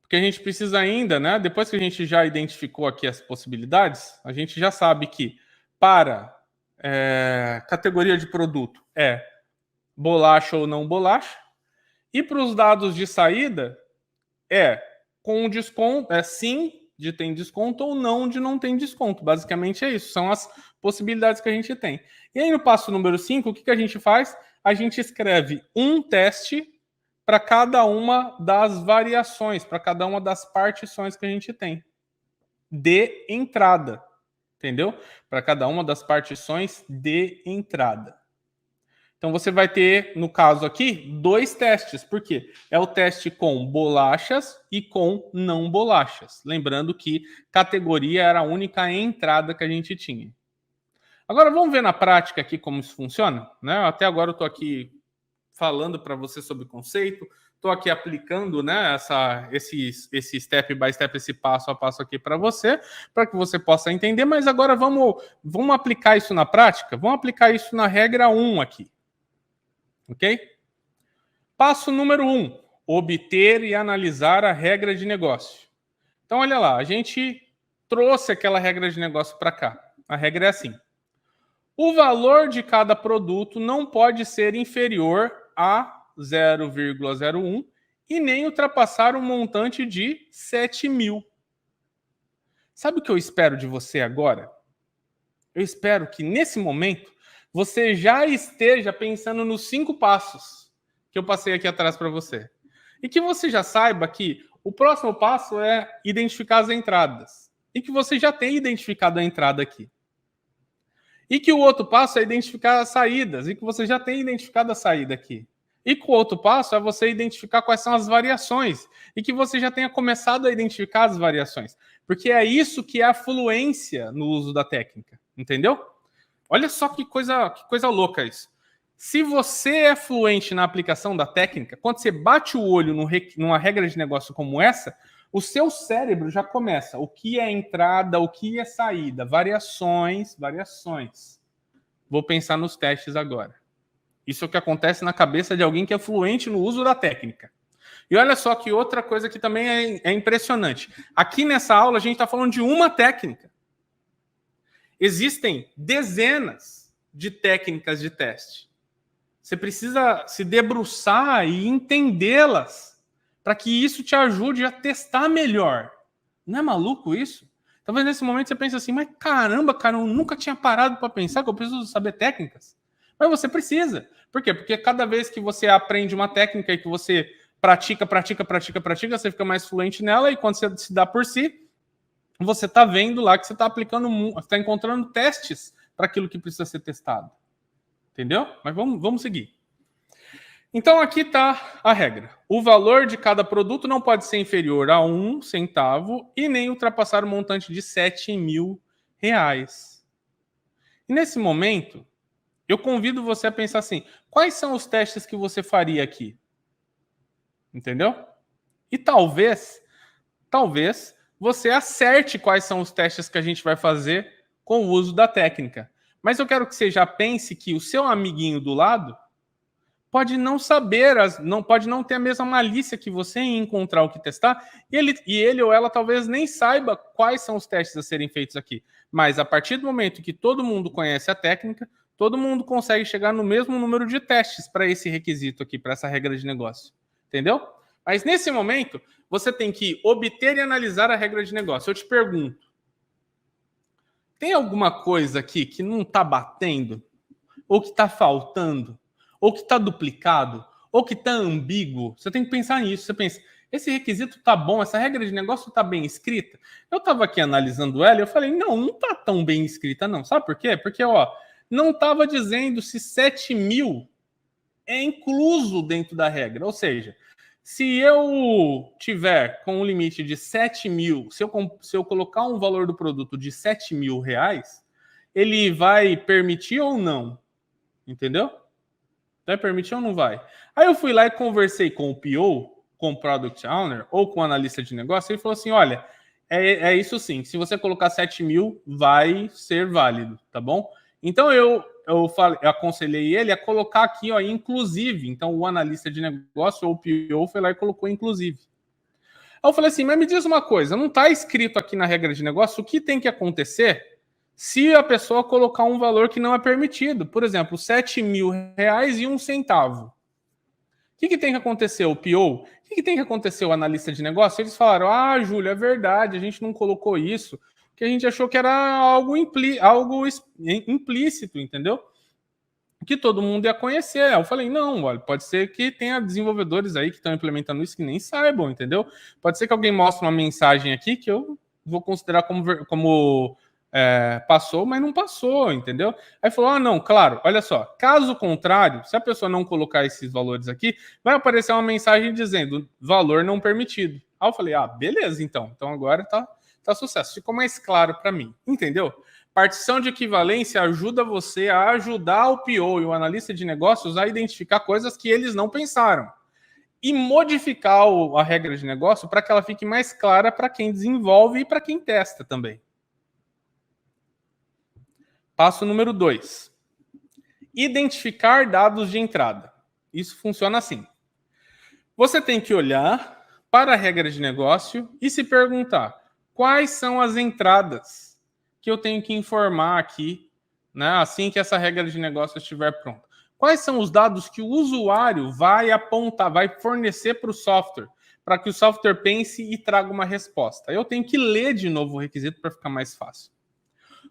Porque a gente precisa ainda, né? Depois que a gente já identificou aqui as possibilidades, a gente já sabe que para categoria de produto é bolacha ou não bolacha. E para os dados de saída é com desconto, sim de tem desconto ou não de não tem desconto. Basicamente é isso, são as possibilidades que a gente tem. E aí no passo número 5, o que a gente faz? A gente escreve um teste para cada uma das variações, para cada uma das partições que a gente tem de entrada, entendeu? Para cada uma das partições de entrada. Então você vai ter, no caso aqui, 2 testes. Por quê? É o teste com bolachas e com não bolachas. Lembrando que categoria era a única entrada que a gente tinha. Agora vamos ver na prática aqui como isso funciona, né? Até agora eu estou aqui falando para você sobre o conceito, estou aqui aplicando, né, esse step by step, esse passo a passo aqui para que você possa entender, mas agora vamos aplicar isso na prática? Vamos aplicar isso na regra 1 aqui. Ok? Passo número 1, obter e analisar a regra de negócio. Então, olha lá, a gente trouxe aquela regra de negócio para cá. A regra é assim. O valor de cada produto não pode ser inferior a 0,01 e nem ultrapassar um montante de 7 mil. Sabe o que eu espero de você agora? Eu espero que, nesse momento, você já esteja pensando nos 5 passos que eu passei aqui atrás para você. E que você já saiba que o próximo passo é identificar as entradas. E que você já tenha identificado a entrada aqui. E que o outro passo é identificar as saídas. E que você já tenha identificado a saída aqui. E que o outro passo é você identificar quais são as variações. E que você já tenha começado a identificar as variações. Porque é isso que é a fluência no uso da técnica. Entendeu? Olha só que coisa louca isso. Se você é fluente na aplicação da técnica, quando você bate o olho numa regra de negócio como essa, o seu cérebro já começa. O que é entrada, o que é saída, variações. Vou pensar nos testes agora. Isso é o que acontece na cabeça de alguém que é fluente no uso da técnica. E olha só que outra coisa que também é impressionante. Aqui nessa aula a gente está falando de uma técnica. Existem dezenas de técnicas de teste. Você precisa se debruçar e entendê-las para que isso te ajude a testar melhor. Não é maluco isso? Talvez nesse momento você pense assim, mas caramba, cara, eu nunca tinha parado para pensar que eu preciso saber técnicas. Mas você precisa. Por quê? Porque cada vez que você aprende uma técnica e que você pratica, você fica mais fluente nela e quando você se dá por si, você está vendo lá que você está aplicando, você está encontrando testes para aquilo que precisa ser testado. Entendeu? Mas vamos seguir. Então, aqui está a regra. O valor de cada produto não pode ser inferior a 1 centavo e nem ultrapassar o montante de 7 mil reais. E nesse momento, eu convido você a pensar assim, quais são os testes que você faria aqui? Entendeu? E talvez você acerte quais são os testes que a gente vai fazer com o uso da técnica. Mas eu quero que você já pense que o seu amiguinho do lado pode não saber, pode não ter a mesma malícia que você em encontrar o que testar, e ele ou ela talvez nem saiba quais são os testes a serem feitos aqui. Mas a partir do momento que todo mundo conhece a técnica, todo mundo consegue chegar no mesmo número de testes para esse requisito aqui, para essa regra de negócio. Entendeu? Mas nesse momento, você tem que obter e analisar a regra de negócio. Eu te pergunto, tem alguma coisa aqui que não está batendo? Ou que está faltando? Ou que está duplicado? Ou que está ambíguo? Você tem que pensar nisso. Você pensa, esse requisito está bom, essa regra de negócio está bem escrita? Eu estava aqui analisando ela e eu falei, não está tão bem escrita não. Sabe por quê? Porque não estava dizendo se 7 mil é incluso dentro da regra. Ou seja, se eu tiver com um limite de 7 mil, se eu colocar um valor do produto de 7 mil reais, ele vai permitir ou não? Entendeu? Vai permitir ou não vai? Aí eu fui lá e conversei com o PO, com o Product Owner, ou com o analista de negócio, e ele falou assim, olha, é isso sim, se você colocar 7 mil, vai ser válido, tá bom? Então eu aconselhei ele a colocar aqui, inclusive. Então o analista de negócio ou o PO foi lá e colocou inclusive. Aí eu falei assim, mas me diz uma coisa, não está escrito aqui na regra de negócio o que tem que acontecer se a pessoa colocar um valor que não é permitido. Por exemplo, 7 mil reais e 1 centavo. que tem que acontecer? O PO? O que tem que acontecer? O analista de negócio? Eles falaram, Júlio, é verdade, a gente não colocou isso, que a gente achou que era algo implícito, entendeu? Que todo mundo ia conhecer. Eu falei, não, olha, pode ser que tenha desenvolvedores aí que estão implementando isso que nem saibam, entendeu? Pode ser que alguém mostre uma mensagem aqui que eu vou considerar como passou, mas não passou, entendeu? Aí falou, não, claro, olha só, caso contrário, se a pessoa não colocar esses valores aqui, vai aparecer uma mensagem dizendo valor não permitido. Aí eu falei, beleza, então agora tá sucesso. Ficou mais claro para mim, entendeu? Partição de equivalência ajuda você a ajudar o PO e o analista de negócios a identificar coisas que eles não pensaram e modificar a regra de negócio para que ela fique mais clara para quem desenvolve e para quem testa também. Passo número 2. Identificar dados de entrada. Isso funciona assim. Você tem que olhar para a regra de negócio e se perguntar quais são as entradas que eu tenho que informar aqui, né, assim que essa regra de negócio estiver pronta. Quais são os dados que o usuário vai apontar, vai fornecer para o software, para que o software pense e traga uma resposta. Eu tenho que ler de novo o requisito para ficar mais fácil.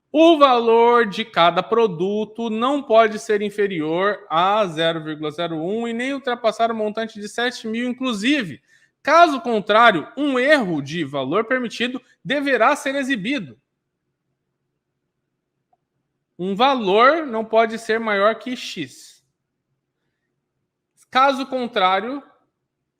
O valor de cada produto não pode ser inferior a 0,01 e nem ultrapassar o montante de 7 mil, inclusive. Caso contrário, um erro de valor permitido deverá ser exibido. Um valor não pode ser maior que X. Caso contrário,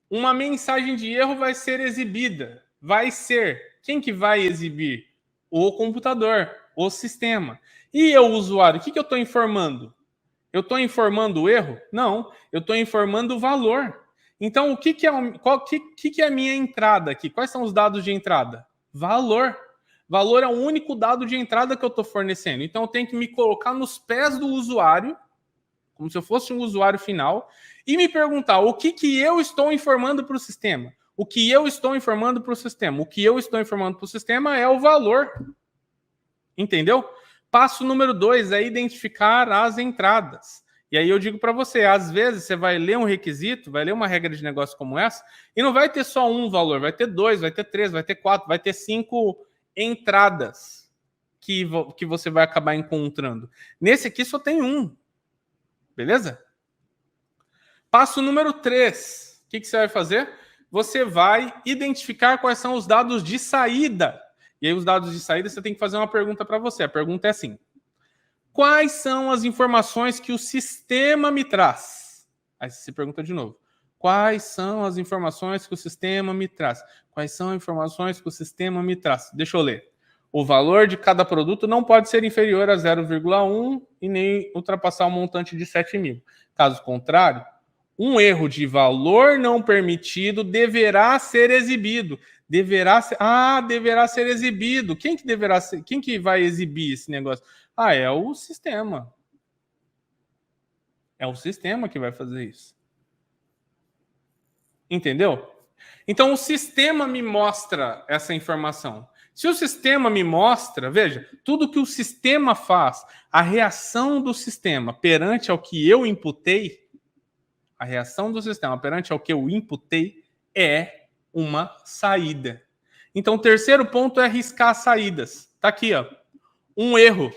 uma mensagem de erro vai ser exibida. Vai ser. Quem que vai exibir? O computador, o sistema. E o usuário, o que eu estou informando? Eu estou informando o erro? Não, eu estou informando o valor. Então, o que é a minha entrada aqui? Quais são os dados de entrada? Valor. Valor é o único dado de entrada que eu estou fornecendo. Então, eu tenho que me colocar nos pés do usuário, como se eu fosse um usuário final, e me perguntar o que eu estou informando para o sistema. O que eu estou informando para o sistema? O que eu estou informando para o sistema é o valor. Entendeu? Passo número 2 é identificar as entradas. E aí eu digo para você, às vezes você vai ler um requisito, vai ler uma regra de negócio como essa, e não vai ter só um valor, vai ter 2, vai ter 3, vai ter 4, vai ter 5 entradas que você vai acabar encontrando. Nesse aqui só tem um. Beleza? Passo número 3. O que você vai fazer? Você vai identificar quais são os dados de saída. E aí os dados de saída você tem que fazer uma pergunta para você. A pergunta é assim: quais são as informações que o sistema me traz? Aí você se pergunta de novo. Quais são as informações que o sistema me traz? Quais são as informações que o sistema me traz? Deixa eu ler. O valor de cada produto não pode ser inferior a 0,1 e nem ultrapassar o montante de 7 mil. Caso contrário, um erro de valor não permitido deverá ser exibido. Deverá ser exibido. Quem que vai exibir esse negócio? É o sistema. É o sistema que vai fazer isso. Entendeu? Então, o sistema me mostra essa informação. Se o sistema me mostra, veja, tudo que o sistema faz, a reação do sistema perante ao que eu imputei, a reação do sistema perante ao que eu imputei é uma saída. Então, o terceiro ponto é riscar as saídas. Está aqui, ó. Um erro.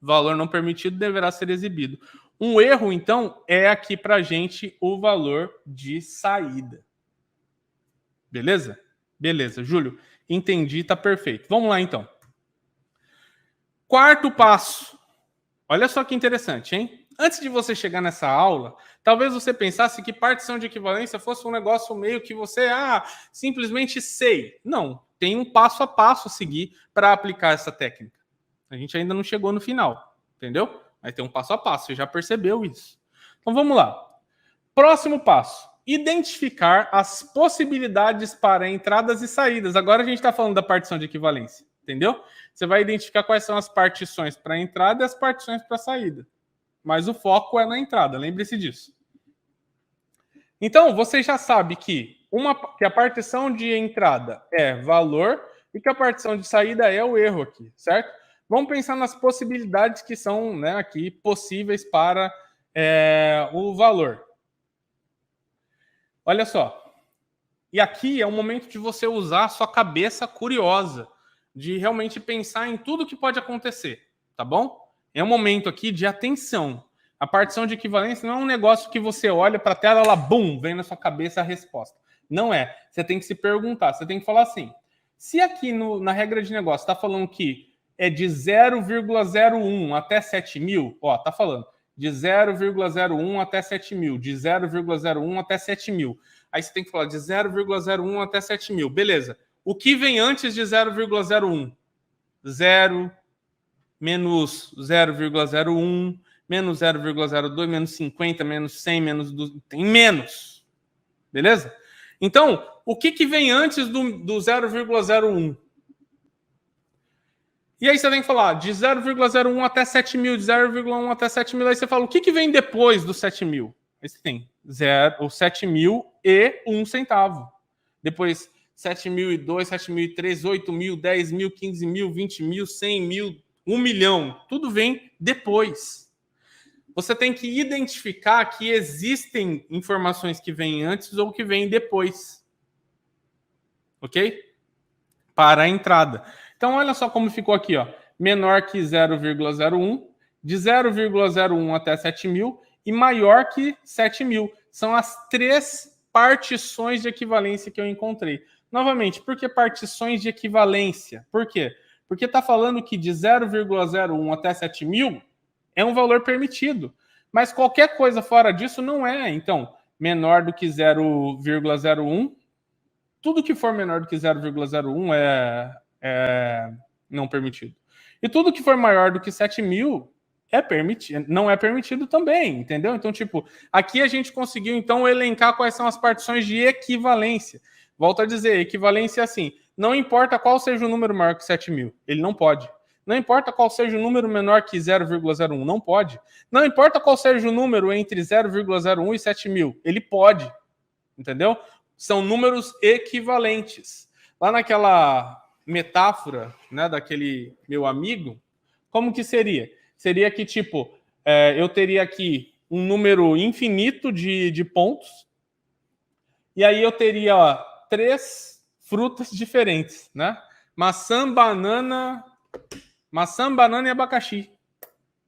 Valor não permitido deverá ser exibido. Um erro, então, é aqui para a gente o valor de saída. Beleza? Beleza, Júlio. Entendi, tá perfeito. Vamos lá, então. Quarto passo. Olha só que interessante, hein? Antes de você chegar nessa aula, talvez você pensasse que partição de equivalência fosse um negócio meio que você, simplesmente sei. Não, tem um passo a passo a seguir para aplicar essa técnica. A gente ainda não chegou no final, entendeu? Mas tem um passo a passo, você já percebeu isso. Então vamos lá. Próximo passo. Identificar as possibilidades para entradas e saídas. Agora a gente está falando da partição de equivalência, entendeu? Você vai identificar quais são as partições para entrada e as partições para saída. Mas o foco é na entrada, lembre-se disso. Então, você já sabe que a partição de entrada é valor e que a partição de saída é o erro aqui, certo? Vamos pensar nas possibilidades que são, né, aqui possíveis para o valor. Olha só. E aqui é o momento de você usar a sua cabeça curiosa, de realmente pensar em tudo que pode acontecer, tá bom? É um momento aqui de atenção. A partição de equivalência não é um negócio que você olha para a tela, ela, bum, vem na sua cabeça a resposta. Não é. Você tem que se perguntar, você tem que falar assim, se aqui na regra de negócio está falando que é de 0,01 até 7.000, ó, tá falando de 0,01 até 7.000, de 0,01 até 7.000. Aí você tem que falar de 0,01 até 7.000. Beleza. O que vem antes de 0,01? 0, menos 0,01, menos 0,02, menos 50, menos 100, menos 200, tem menos. Beleza? Então, o que vem antes do 0,01? E aí você tem que falar de 0,01 até 7.000, de 0,1 até 7.000. Aí você fala, o que vem depois do 7.000? Aí você tem 7.001 centavo. Depois 7.002, 7.003, 8.000, 10.000, 15.000, 20.000, 100.000, 1 milhão. Tudo vem depois. Você tem que identificar que existem informações que vêm antes ou que vêm depois. Ok? Para a entrada. Então, olha só como ficou aqui, ó. Menor que 0,01, de 0,01 até 7.000 e maior que 7.000. São as 3 partições de equivalência que eu encontrei. Novamente, por que partições de equivalência? Por quê? Porque está falando que de 0,01 até 7.000 é um valor permitido. Mas qualquer coisa fora disso não é. Então, menor do que 0,01, tudo que for menor do que 0,01 é não permitido. E tudo que for maior do que 7.000 é permitido, não é permitido também, entendeu? Então, tipo, aqui a gente conseguiu, então, elencar quais são as partições de equivalência. Volto a dizer, equivalência é assim, não importa qual seja o número maior que 7.000, ele não pode. Não importa qual seja o número menor que 0,01, não pode. Não importa qual seja o número entre 0,01 e 7.000, ele pode, entendeu? São números equivalentes. Lá naquela metáfora, né, daquele meu amigo, como que seria? Seria que, tipo, eu teria aqui um número infinito de pontos, e aí eu teria, ó, 3 frutas diferentes, né? Maçã, banana e abacaxi.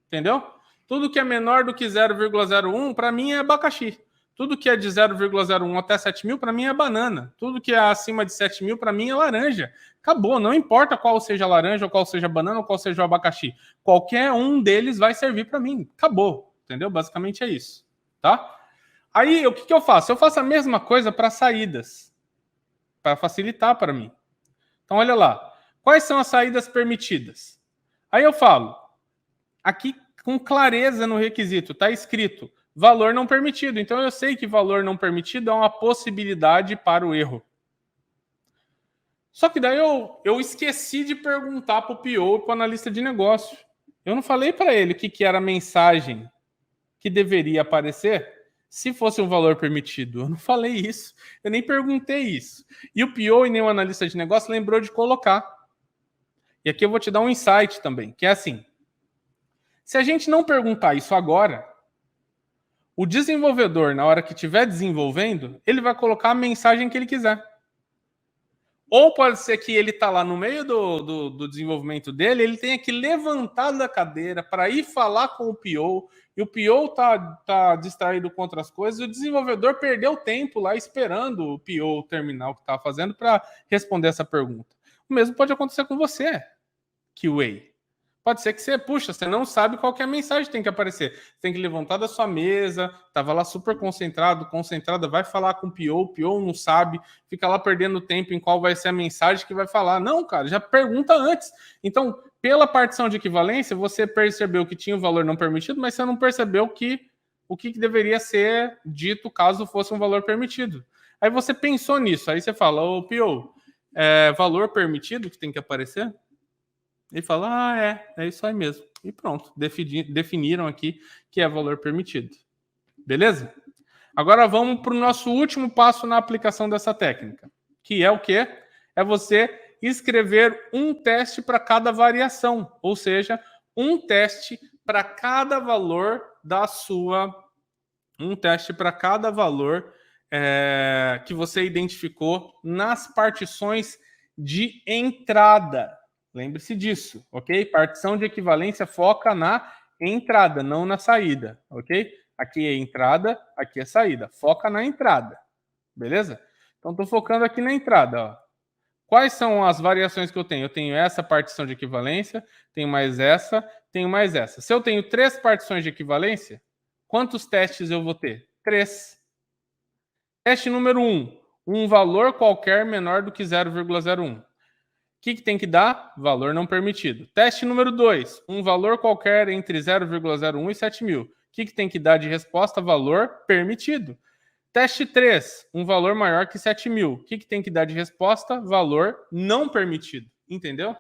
Entendeu? Tudo que é menor do que 0,01, para mim é abacaxi. Tudo que é de 0,01 até 7.000, para mim é banana. Tudo que é acima de 7.000, para mim é laranja. Acabou. Não importa qual seja a laranja, ou qual seja a banana, ou qual seja o abacaxi. Qualquer um deles vai servir para mim. Acabou. Entendeu? Basicamente é isso. Tá? Aí, o que eu faço? Eu faço a mesma coisa para saídas. Para facilitar para mim. Então, olha lá. Quais são as saídas permitidas? Aí eu falo, aqui com clareza no requisito, está escrito valor não permitido. Então eu sei que valor não permitido é uma possibilidade para o erro. Só que daí eu esqueci de perguntar para o PO e para o analista de negócio. Eu não falei para ele o que era a mensagem que deveria aparecer se fosse um valor permitido. Eu não falei isso. Eu nem perguntei isso. E o PO e nem o analista de negócio lembrou de colocar. E aqui eu vou te dar um insight também, que é assim. Se a gente não perguntar isso agora, o desenvolvedor, na hora que estiver desenvolvendo, ele vai colocar a mensagem que ele quiser. Ou pode ser que ele está lá no meio do desenvolvimento dele, ele tenha que levantar da cadeira para ir falar com o PO, e o PO está distraído com outras coisas, e o desenvolvedor perdeu tempo lá esperando o PO terminar o que estava fazendo para responder essa pergunta. O mesmo pode acontecer com você, QA. Pode ser que você não sabe qual que é a mensagem que tem que aparecer. Você tem que levantar da sua mesa, estava lá super concentrada, vai falar com o PO não sabe, fica lá perdendo tempo em qual vai ser a mensagem que vai falar. Não, cara, já pergunta antes. Então, pela partição de equivalência, você percebeu que tinha o valor não permitido, mas você não percebeu o que deveria ser dito caso fosse um valor permitido. Aí você pensou nisso, aí você fala, ô PO, valor permitido que tem que aparecer? Ele fala, é isso aí mesmo. E pronto, definiram aqui que é valor permitido. Beleza? Agora vamos para o nosso último passo na aplicação dessa técnica, que é o quê? É você escrever um teste para cada variação, ou seja, um teste para cada valor da sua... Um teste para cada valor que você identificou nas partições de entrada. Lembre-se disso, ok? Partição de equivalência foca na entrada, não na saída, ok? Aqui é entrada, aqui é saída. Foca na entrada, beleza? Então, estou focando aqui na entrada, ó. Quais são as variações que eu tenho? Eu tenho essa partição de equivalência, tenho mais essa, tenho mais essa. Se eu tenho 3 partições de equivalência, quantos testes eu vou ter? 3. Teste número 1. Um valor qualquer menor do que 0,01. O que tem que dar? Valor não permitido. Teste número 2. Um valor qualquer entre 0,01 e 7.000. O que tem que dar de resposta? Valor permitido. Teste 3. Um valor maior que 7.000. O que tem que dar de resposta? Valor não permitido. Entendeu?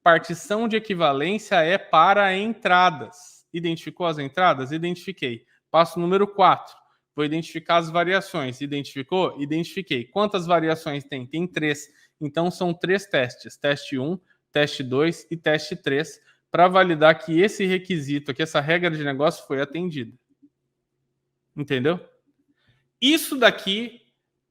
Partição de equivalência é para entradas. Identificou as entradas? Identifiquei. Passo número 4. Vou identificar as variações. Identificou? Identifiquei. Quantas variações tem? Tem 3. Então, são 3 testes. Teste 1, teste 2 e teste 3, para validar que esse requisito, que essa regra de negócio foi atendida. Entendeu? Isso daqui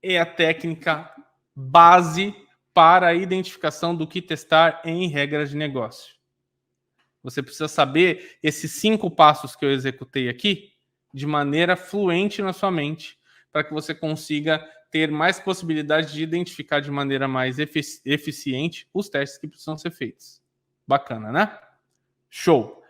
é a técnica base para a identificação do que testar em regras de negócio. Você precisa saber esses 5 passos que eu executei aqui de maneira fluente na sua mente, para que você consiga ter mais possibilidade de identificar de maneira mais eficiente os testes que precisam ser feitos. Bacana, né? Show!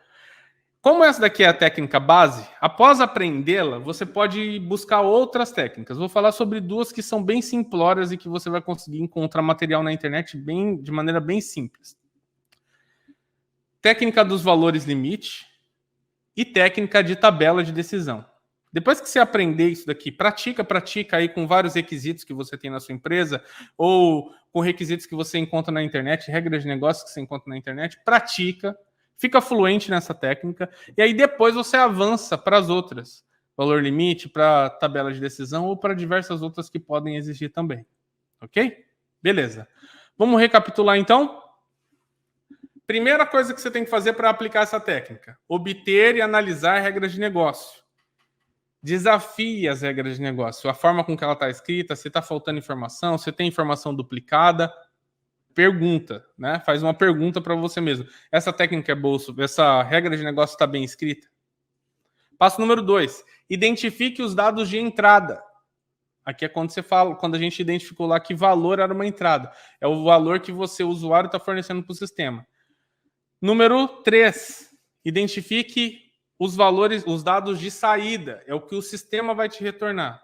Como essa daqui é a técnica base, após aprendê-la, você pode buscar outras técnicas. Vou falar sobre 2 que são bem simplórias e que você vai conseguir encontrar material na internet de maneira bem simples. Técnica dos valores limite e técnica de tabela de decisão. Depois que você aprender isso daqui, pratica aí com vários requisitos que você tem na sua empresa ou com requisitos que você encontra na internet, regras de negócio que você encontra na internet, pratica, fica fluente nessa técnica e aí depois você avança para as outras. Valor limite, para tabela de decisão ou para diversas outras que podem existir também. Ok? Beleza. Vamos recapitular então? Primeira coisa que você tem que fazer para aplicar essa técnica: obter e analisar regras de negócio. Desafie as regras de negócio, a forma com que ela está escrita, se está faltando informação, se tem informação duplicada. Pergunta, né? Faz uma pergunta para você mesmo. Essa técnica é boa, essa regra de negócio está bem escrita? Passo número 2. Identifique os dados de entrada. Aqui é quando você fala, quando a gente identificou lá que valor era uma entrada. É o valor que você, o usuário, está fornecendo para o sistema. Número 3. Identifique os valores, os dados de saída. É o que o sistema vai te retornar.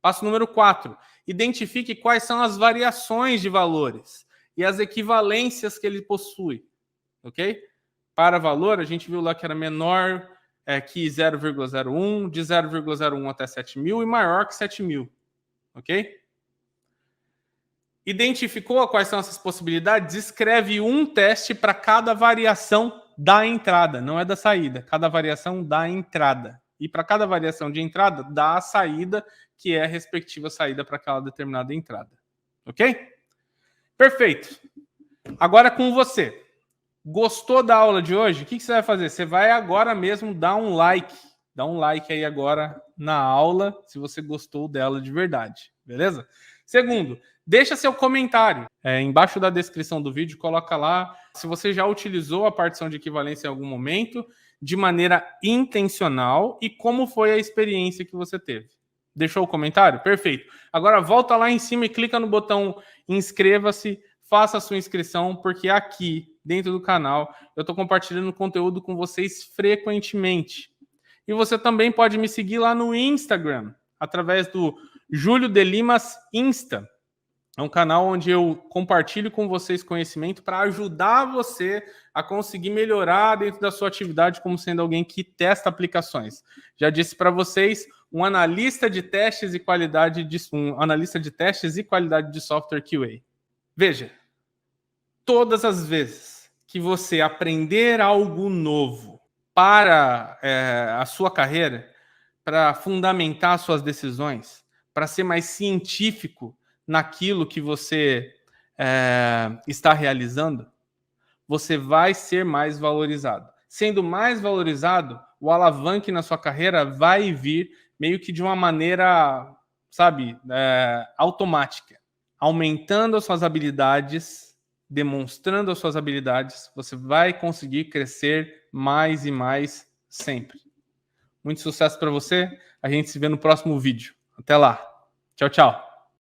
Passo número 4. Identifique quais são as variações de valores e as equivalências que ele possui. Ok? Para valor, a gente viu lá que era menor que 0,01, de 0,01 até 7.000 e maior que 7.000. Ok? Identificou quais são essas possibilidades? Escreve um teste para cada variação da entrada, não é da saída. Cada variação da entrada. E para cada variação de entrada, dá a saída, que é a respectiva saída para aquela determinada entrada. Ok? Perfeito. Agora com você. Gostou da aula de hoje? O que você vai fazer? Você vai agora mesmo dar um like. Dá um like aí agora na aula, se você gostou dela de verdade. Beleza? Segundo, deixa seu comentário. Embaixo da descrição do vídeo, coloca lá se você já utilizou a partição de equivalência em algum momento, de maneira intencional, e como foi a experiência que você teve. Deixou o comentário? Perfeito. Agora volta lá em cima e clica no botão inscreva-se, faça a sua inscrição, porque aqui, dentro do canal, eu estou compartilhando conteúdo com vocês frequentemente. E você também pode me seguir lá no Instagram, através do Júlio de Limas Insta. É um canal onde eu compartilho com vocês conhecimento para ajudar você a conseguir melhorar dentro da sua atividade como sendo alguém que testa aplicações. Já disse para vocês, um analista de testes e qualidade de software QA. Veja, todas as vezes que você aprender algo novo para a sua carreira, para fundamentar suas decisões, para ser mais científico naquilo que você está realizando, você vai ser mais valorizado. Sendo mais valorizado, o alavanque na sua carreira vai vir meio que de uma maneira sabe, automática. Aumentando as suas habilidades, demonstrando as suas habilidades, você vai conseguir crescer mais e mais sempre. Muito sucesso para você. A gente se vê no próximo vídeo. Até lá. Tchau, tchau.